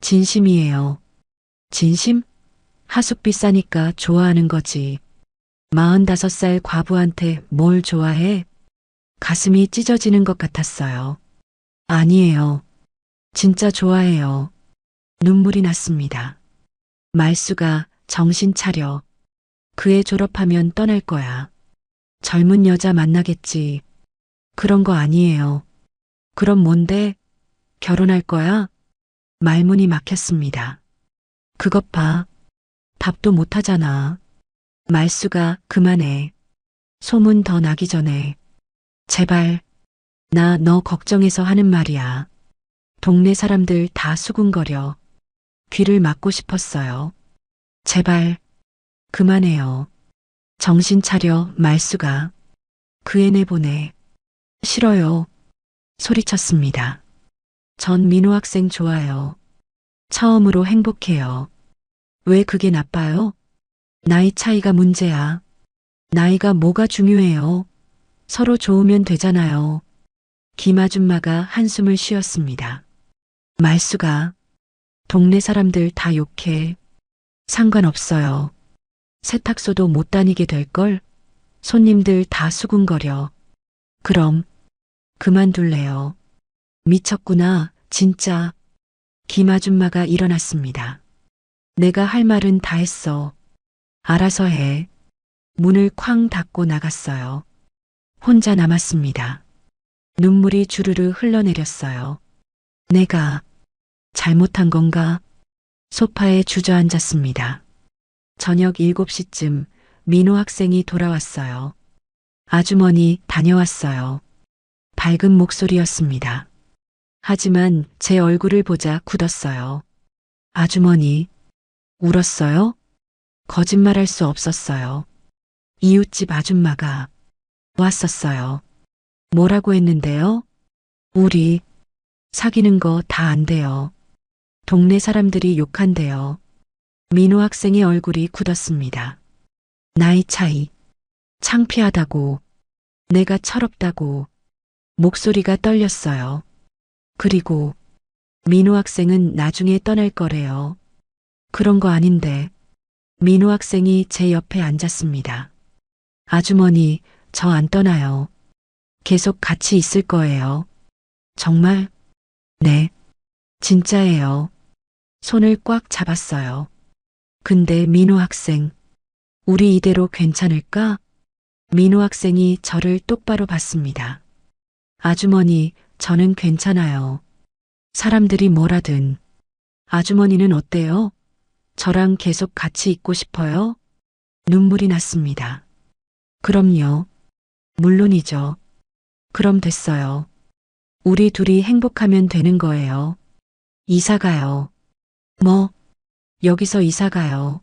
Speaker 2: 진심이에요. 진심? 하숙비 싸니까 좋아하는 거지. 45살 과부한테 뭘 좋아해? 가슴이 찢어지는 것 같았어요. 아니에요. 진짜 좋아해요. 눈물이 났습니다. 말수가 정신 차려. 그 애 졸업하면 떠날 거야. 젊은 여자 만나겠지. 그런 거 아니에요. 그럼 뭔데? 결혼할 거야? 말문이 막혔습니다. 그것 봐. 답도 못 하잖아. 말수가 그만해. 소문 더 나기 전에. 제발. 나 너 걱정해서 하는 말이야. 동네 사람들 다 수군거려. 귀를 막고 싶었어요. 제발. 그만해요. 정신 차려, 말수가. 그 애 내보내. 싫어요. 소리쳤습니다. 전 민호 학생 좋아요. 처음으로 행복해요. 왜 그게 나빠요? 나이 차이가 문제야. 나이가 뭐가 중요해요. 서로 좋으면 되잖아요. 김 아줌마가 한숨을 쉬었습니다. 말수가 동네 사람들 다 욕해. 상관없어요. 세탁소도 못 다니게 될걸? 손님들 다 수군거려. 그럼 그만둘래요. 미쳤구나, 진짜. 김 아줌마가 일어났습니다. 내가 할 말은 다 했어. 알아서 해. 문을 쾅 닫고 나갔어요. 혼자 남았습니다. 눈물이 주르르 흘러내렸어요. 내가 잘못한 건가? 소파에 주저앉았습니다. 저녁 7시쯤 민호 학생이 돌아왔어요. 아주머니 다녀왔어요. 밝은 목소리였습니다. 하지만 제 얼굴을 보자 굳었어요. 아주머니, 울었어요? 거짓말할 수 없었어요. 이웃집 아줌마가 왔었어요. 뭐라고 했는데요? 우리 사귀는 거 다 안 돼요. 동네 사람들이 욕한대요. 민호 학생의 얼굴이 굳었습니다. 나이 차이, 창피하다고, 내가 철없다고, 목소리가 떨렸어요. 그리고 민호 학생은 나중에 떠날 거래요. 그런 거 아닌데, 민호 학생이 제 옆에 앉았습니다. 아주머니, 저 안 떠나요. 계속 같이 있을 거예요. 정말? 네. 진짜예요. 손을 꽉 잡았어요. 근데 민호 학생, 우리 이대로 괜찮을까? 민호 학생이 저를 똑바로 봤습니다. 아주머니, 저는 괜찮아요. 사람들이 뭐라든. 아주머니는 어때요? 저랑 계속 같이 있고 싶어요? 눈물이 났습니다. 그럼요. 물론이죠. 그럼 됐어요. 우리 둘이 행복하면 되는 거예요. 이사 가요. 뭐? 여기서 이사 가요.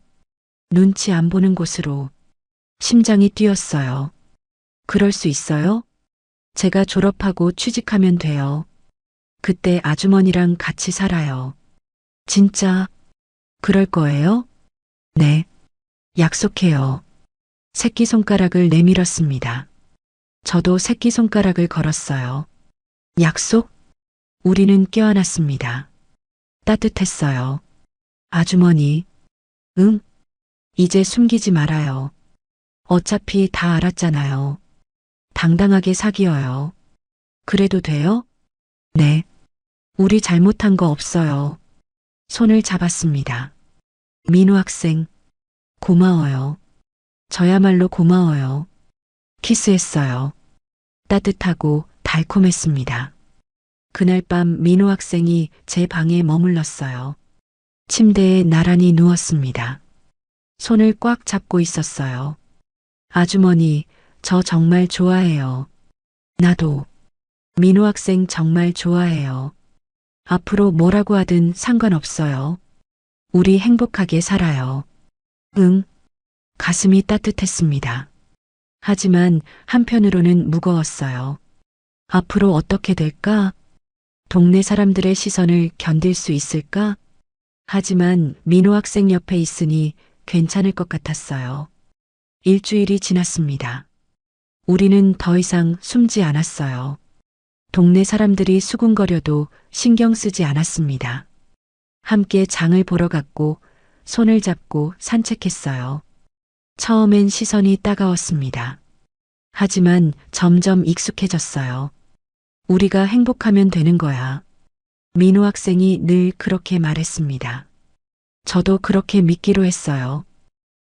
Speaker 2: 눈치 안 보는 곳으로. 심장이 뛰었어요. 그럴 수 있어요? 제가 졸업하고 취직하면 돼요. 그때 아주머니랑 같이 살아요. 진짜? 그럴 거예요? 네. 약속해요. 새끼손가락을 내밀었습니다. 저도 새끼손가락을 걸었어요. 약속? 우리는 껴안았습니다. 따뜻했어요. 아주머니, 응? 이제 숨기지 말아요. 어차피 다 알았잖아요. 당당하게 사귀어요. 그래도 돼요? 네. 우리 잘못한 거 없어요. 손을 잡았습니다. 민우 학생, 고마워요. 저야말로 고마워요. 키스했어요. 따뜻하고 달콤했습니다. 그날 밤 민호 학생이 제 방에 머물렀어요. 침대에 나란히 누웠습니다. 손을 꽉 잡고 있었어요. 아주머니, 저 정말 좋아해요. 나도. 민호 학생 정말 좋아해요. 앞으로 뭐라고 하든 상관없어요. 우리 행복하게 살아요. 응. 가슴이 따뜻했습니다. 하지만 한편으로는 무거웠어요. 앞으로 어떻게 될까? 동네 사람들의 시선을 견딜 수 있을까? 하지만 민호 학생 옆에 있으니 괜찮을 것 같았어요. 일주일이 지났습니다. 우리는 더 이상 숨지 않았어요. 동네 사람들이 수군거려도 신경 쓰지 않았습니다. 함께 장을 보러 갔고 손을 잡고 산책했어요. 처음엔 시선이 따가웠습니다. 하지만 점점 익숙해졌어요. 우리가 행복하면 되는 거야. 민호 학생이 늘 그렇게 말했습니다. 저도 그렇게 믿기로 했어요.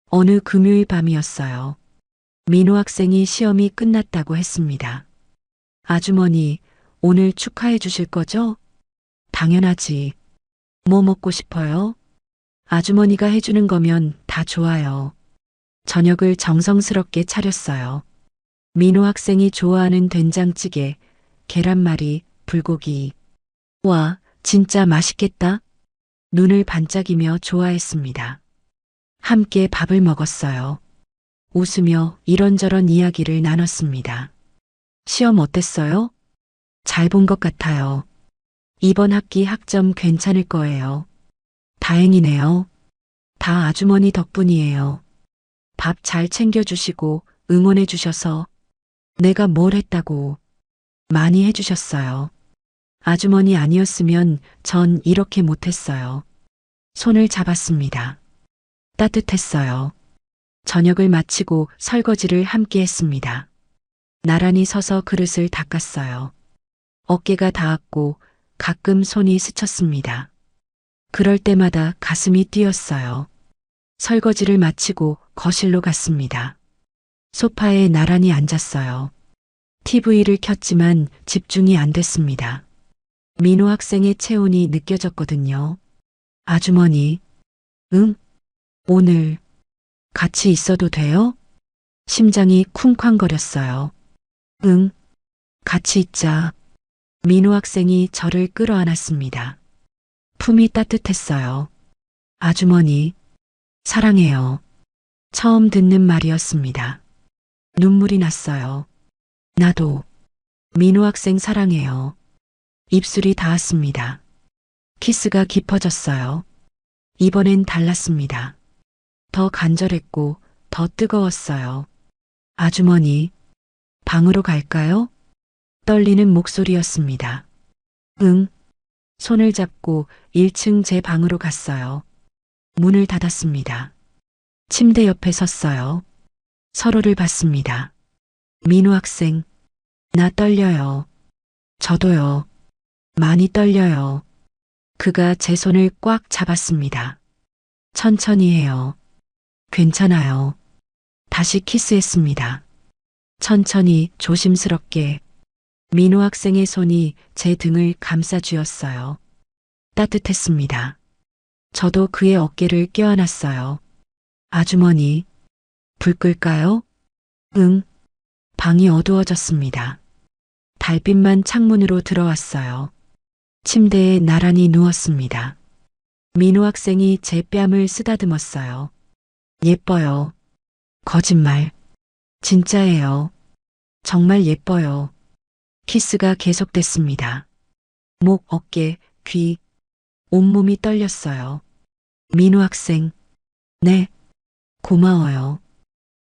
Speaker 2: 어느 금요일 밤이었어요. 민호 학생이 시험이 끝났다고 했습니다. 아주머니, 오늘 축하해 주실 거죠? 당연하지. 뭐 먹고 싶어요? 아주머니가 해주는 거면 다 좋아요. 저녁을 정성스럽게 차렸어요. 민호 학생이 좋아하는 된장찌개, 계란말이, 불고기. 와, 진짜 맛있겠다. 눈을 반짝이며 좋아했습니다. 함께 밥을 먹었어요. 웃으며 이런저런 이야기를 나눴습니다. 시험 어땠어요? 잘 본 것 같아요. 이번 학기 학점 괜찮을 거예요. 다행이네요. 다 아주머니 덕분이에요. 밥 잘 챙겨주시고 응원해 주셔서 내가 뭘 했다고 많이 해주셨어요. 아주머니 아니었으면 전 이렇게 못했어요. 손을 잡았습니다. 따뜻했어요. 저녁을 마치고 설거지를 함께 했습니다. 나란히 서서 그릇을 닦았어요. 어깨가 닿았고 가끔 손이 스쳤습니다. 그럴 때마다 가슴이 뛰었어요. 설거지를 마치고 거실로 갔습니다. 소파에 나란히 앉았어요. TV를 켰지만 집중이 안 됐습니다. 민호 학생의 체온이 느껴졌거든요. 아주머니, 응? 오늘 같이 있어도 돼요? 심장이 쿵쾅거렸어요. 응, 같이 있자. 민호 학생이 저를 끌어안았습니다. 품이 따뜻했어요. 아주머니, 사랑해요. 처음 듣는 말이었습니다. 눈물이 났어요. 나도. 민호 학생 사랑해요. 입술이 닿았습니다. 키스가 깊어졌어요. 이번엔 달랐습니다. 더 간절했고 더 뜨거웠어요. 아주머니, 방으로 갈까요? 떨리는 목소리였습니다. 응. 손을 잡고 1층 제 방으로 갔어요. 문을 닫았습니다. 침대 옆에 섰어요. 서로를 봤습니다. 민우 학생, 나 떨려요. 저도요. 많이 떨려요. 그가 제 손을 꽉 잡았습니다. 천천히 해요. 괜찮아요. 다시 키스했습니다. 천천히 조심스럽게 민우 학생의 손이 제 등을 감싸 주었어요. 따뜻했습니다. 저도 그의 어깨를 껴안았어요. 아주머니, 불 끌까요? 응. 방이 어두워졌습니다. 달빛만 창문으로 들어왔어요. 침대에 나란히 누웠습니다. 민우 학생이 제 뺨을 쓰다듬었어요. 예뻐요. 거짓말. 진짜예요. 정말 예뻐요. 키스가 계속됐습니다. 목, 어깨, 귀, 온몸이 떨렸어요. 민우 학생, 네, 고마워요.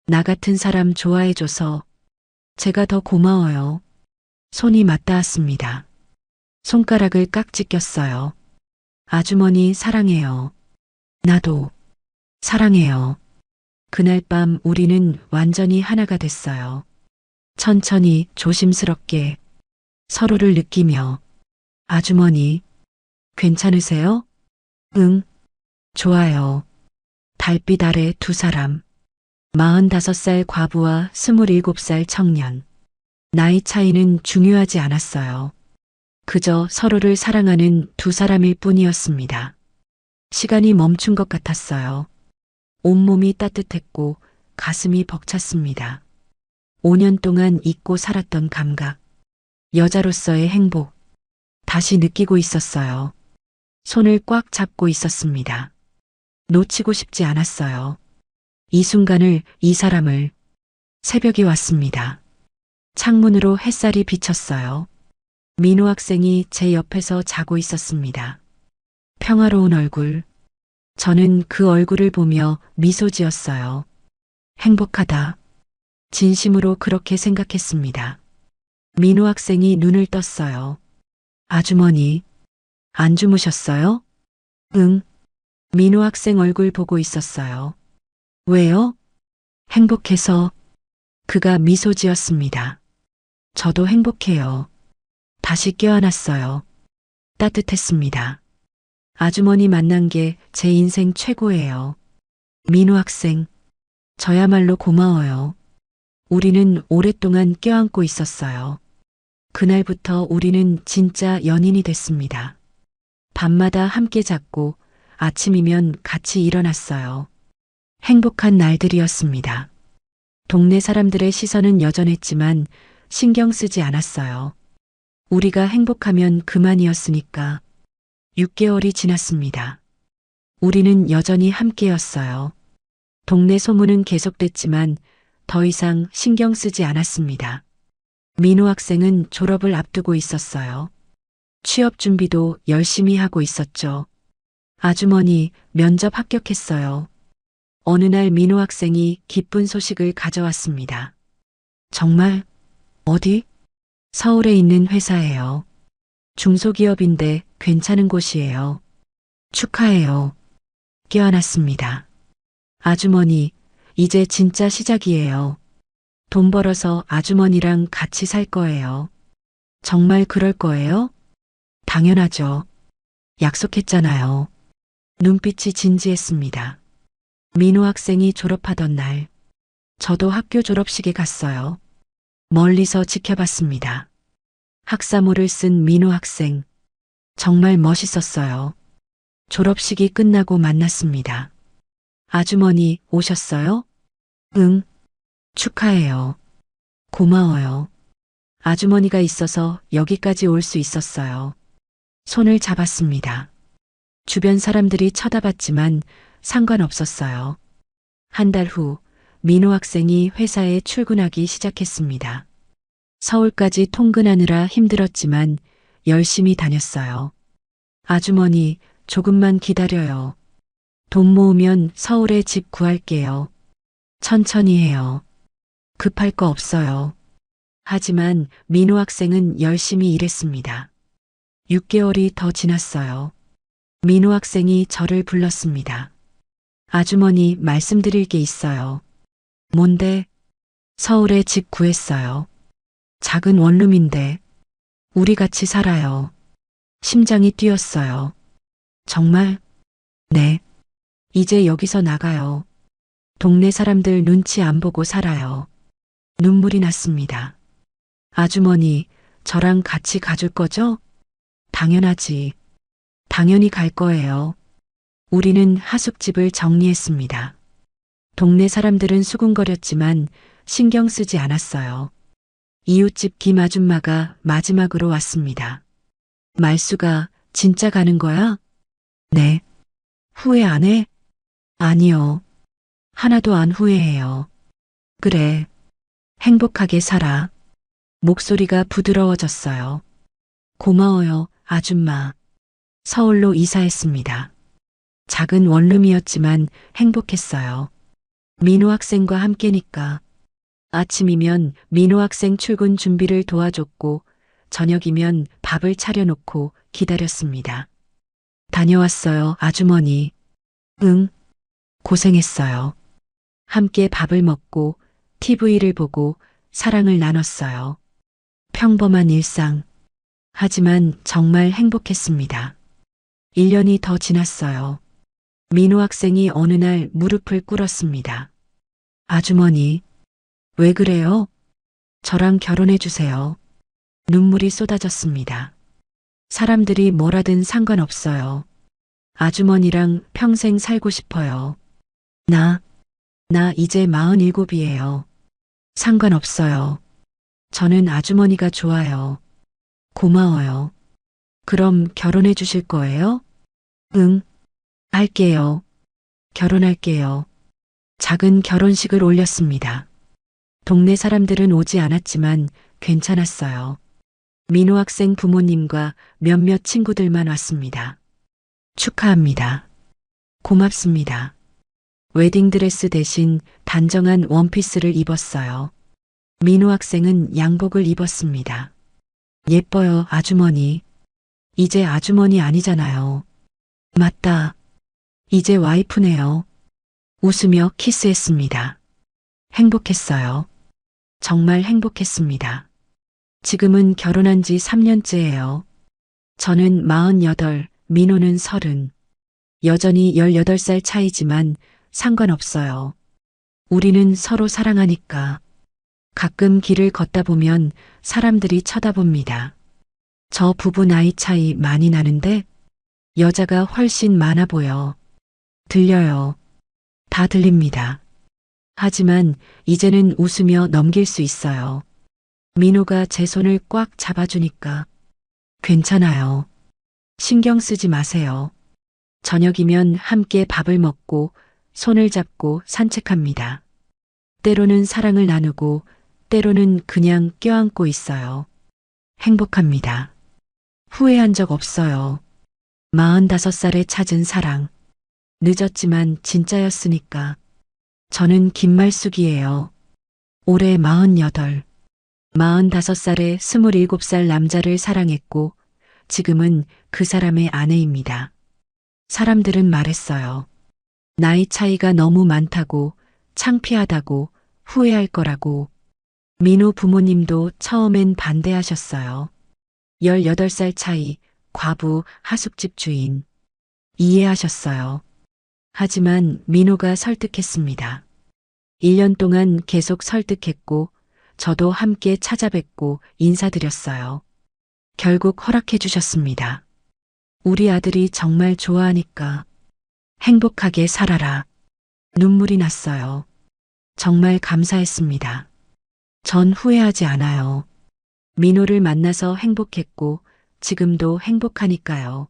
Speaker 2: 나 같은 사람 좋아해줘서 제가 더 고마워요. 손이 맞닿았습니다. 손가락을 깍지 꼈어요. 아주머니 사랑해요. 나도 사랑해요. 그날 밤 우리는 완전히 하나가 됐어요. 천천히 조심스럽게 서로를 느끼며 아주머니 괜찮으세요? 응, 좋아요. 달빛 아래 두 사람. 45살 과부와 27살 청년. 나이 차이는 중요하지 않았어요. 그저 서로를 사랑하는 두 사람일 뿐이었습니다. 시간이 멈춘 것 같았어요. 온몸이 따뜻했고 가슴이 벅찼습니다. 5년 동안 잊고 살았던 감각, 여자로서의 행복, 다시 느끼고 있었어요. 손을 꽉 잡고 있었습니다. 놓치고 싶지 않았어요. 이 순간을, 이 사람을. 새벽이 왔습니다. 창문으로 햇살이 비쳤어요. 민우 학생이 제 옆에서 자고 있었습니다. 평화로운 얼굴. 저는 그 얼굴을 보며 미소 지었어요. 행복하다. 진심으로 그렇게 생각했습니다. 민우 학생이 눈을 떴어요. 아주머니, 안 주무셨어요? 응. 민우 학생 얼굴 보고 있었어요. 왜요? 행복해서. 그가 미소 지었습니다. 저도 행복해요. 다시 껴안았어요. 따뜻했습니다. 아주머니 만난 게 제 인생 최고예요. 민우 학생, 저야말로 고마워요. 우리는 오랫동안 껴안고 있었어요. 그날부터 우리는 진짜 연인이 됐습니다. 밤마다 함께 잤고 아침이면 같이 일어났어요. 행복한 날들이었습니다. 동네 사람들의 시선은 여전했지만 신경 쓰지 않았어요. 우리가 행복하면 그만이었으니까. 6개월이 지났습니다. 우리는 여전히 함께였어요. 동네 소문은 계속됐지만 더 이상 신경 쓰지 않았습니다. 민우 학생은 졸업을 앞두고 있었어요. 취업 준비도 열심히 하고 있었죠. 아주머니, 면접 합격했어요. 어느 날 민우 학생이 기쁜 소식을 가져왔습니다. 정말? 어디? 서울에 있는 회사예요. 중소기업인데 괜찮은 곳이에요. 축하해요. 껴안았습니다. 아주머니, 이제 진짜 시작이에요. 돈 벌어서 아주머니랑 같이 살 거예요. 정말 그럴 거예요? 당연하죠. 약속했잖아요. 눈빛이 진지했습니다. 민우 학생이 졸업하던 날, 저도 학교 졸업식에 갔어요. 멀리서 지켜봤습니다. 학사모를 쓴 민우 학생. 정말 멋있었어요. 졸업식이 끝나고 만났습니다. 아주머니 오셨어요? 응. 축하해요. 고마워요. 아주머니가 있어서 여기까지 올 수 있었어요. 손을 잡았습니다. 주변 사람들이 쳐다봤지만 상관없었어요. 한 달 후 민우 학생이 회사에 출근하기 시작했습니다. 서울까지 통근하느라 힘들었지만 열심히 다녔어요. 아주머니, 조금만 기다려요. 돈 모으면 서울에 집 구할게요. 천천히 해요. 급할 거 없어요. 하지만 민우 학생은 열심히 일했습니다. 6개월이 더 지났어요. 민우 학생이 저를 불렀습니다. 아주머니 말씀드릴 게 있어요. 뭔데? 서울에 집 구했어요. 작은 원룸인데 우리 같이 살아요. 심장이 뛰었어요. 정말? 네. 이제 여기서 나가요. 동네 사람들 눈치 안 보고 살아요. 눈물이 났습니다. 아주머니, 저랑 같이 가줄 거죠? 당연하지. 당연히 갈 거예요. 우리는 하숙집을 정리했습니다. 동네 사람들은 수군거렸지만 신경 쓰지 않았어요. 이웃집 김 아줌마가 마지막으로 왔습니다. 말수가 진짜 가는 거야? 네. 후회 안 해? 아니요. 하나도 안 후회해요. 그래. 행복하게 살아. 목소리가 부드러워졌어요. 고마워요, 아줌마. 서울로 이사했습니다. 작은 원룸이었지만 행복했어요. 민호 학생과 함께니까. 아침이면 민호 학생 출근 준비를 도와줬고 저녁이면 밥을 차려놓고 기다렸습니다. 다녀왔어요, 아주머니. 응, 고생했어요. 함께 밥을 먹고 TV를 보고 사랑을 나눴어요. 평범한 일상. 하지만 정말 행복했습니다. 1년이 더 지났어요. 민호 학생이 어느 날 무릎을 꿇었습니다. 아주머니, 왜 그래요? 저랑 결혼해 주세요. 눈물이 쏟아졌습니다. 사람들이 뭐라든 상관없어요. 아주머니랑 평생 살고 싶어요. 나 이제 47이에요. 상관없어요. 저는 아주머니가 좋아요. 고마워요. 그럼 결혼해 주실 거예요? 응, 할게요. 결혼할게요. 작은 결혼식을 올렸습니다. 동네 사람들은 오지 않았지만 괜찮았어요. 민호 학생 부모님과 몇몇 친구들만 왔습니다. 축하합니다. 고맙습니다. 웨딩드레스 대신 단정한 원피스를 입었어요. 민호 학생은 양복을 입었습니다. 예뻐요, 아주머니. 이제 아주머니 아니잖아요. 맞다. 이제 와이프네요. 웃으며 키스했습니다. 행복했어요. 정말 행복했습니다. 지금은 결혼한 지 3년째예요. 저는 48, 민호는 30. 여전히 18살 차이지만 상관없어요. 우리는 서로 사랑하니까. 가끔 길을 걷다 보면 사람들이 쳐다봅니다. 저 부부 나이 차이 많이 나는데 여자가 훨씬 많아 보여. 들려요. 다 들립니다. 하지만 이제는 웃으며 넘길 수 있어요. 민호가 제 손을 꽉 잡아주니까. 괜찮아요. 신경 쓰지 마세요. 저녁이면 함께 밥을 먹고 손을 잡고 산책합니다. 때로는 사랑을 나누고 때로는 그냥 껴안고 있어요. 행복합니다. 후회한 적 없어요. 45살에 찾은 사랑. 늦었지만 진짜였으니까. 저는 김말숙이에요. 올해 48. 45살에 27살 남자를 사랑했고 지금은 그 사람의 아내입니다. 사람들은 말했어요. 나이 차이가 너무 많다고, 창피하다고, 후회할 거라고. 민호 부모님도 처음엔 반대하셨어요. 18살 차이, 과부, 하숙집 주인. 이해하셨어요. 하지만 민호가 설득했습니다. 1년 동안 계속 설득했고 저도 함께 찾아뵙고 인사드렸어요. 결국 허락해 주셨습니다. 우리 아들이 정말 좋아하니까 행복하게 살아라. 눈물이 났어요. 정말 감사했습니다. 전 후회하지 않아요. 민호를 만나서 행복했고 지금도 행복하니까요.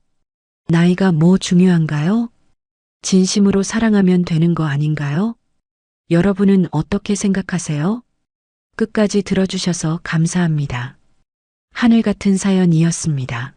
Speaker 2: 나이가 뭐 중요한가요? 진심으로 사랑하면 되는 거 아닌가요? 여러분은 어떻게 생각하세요? 끝까지 들어주셔서 감사합니다. 하늘 같은 사연이었습니다.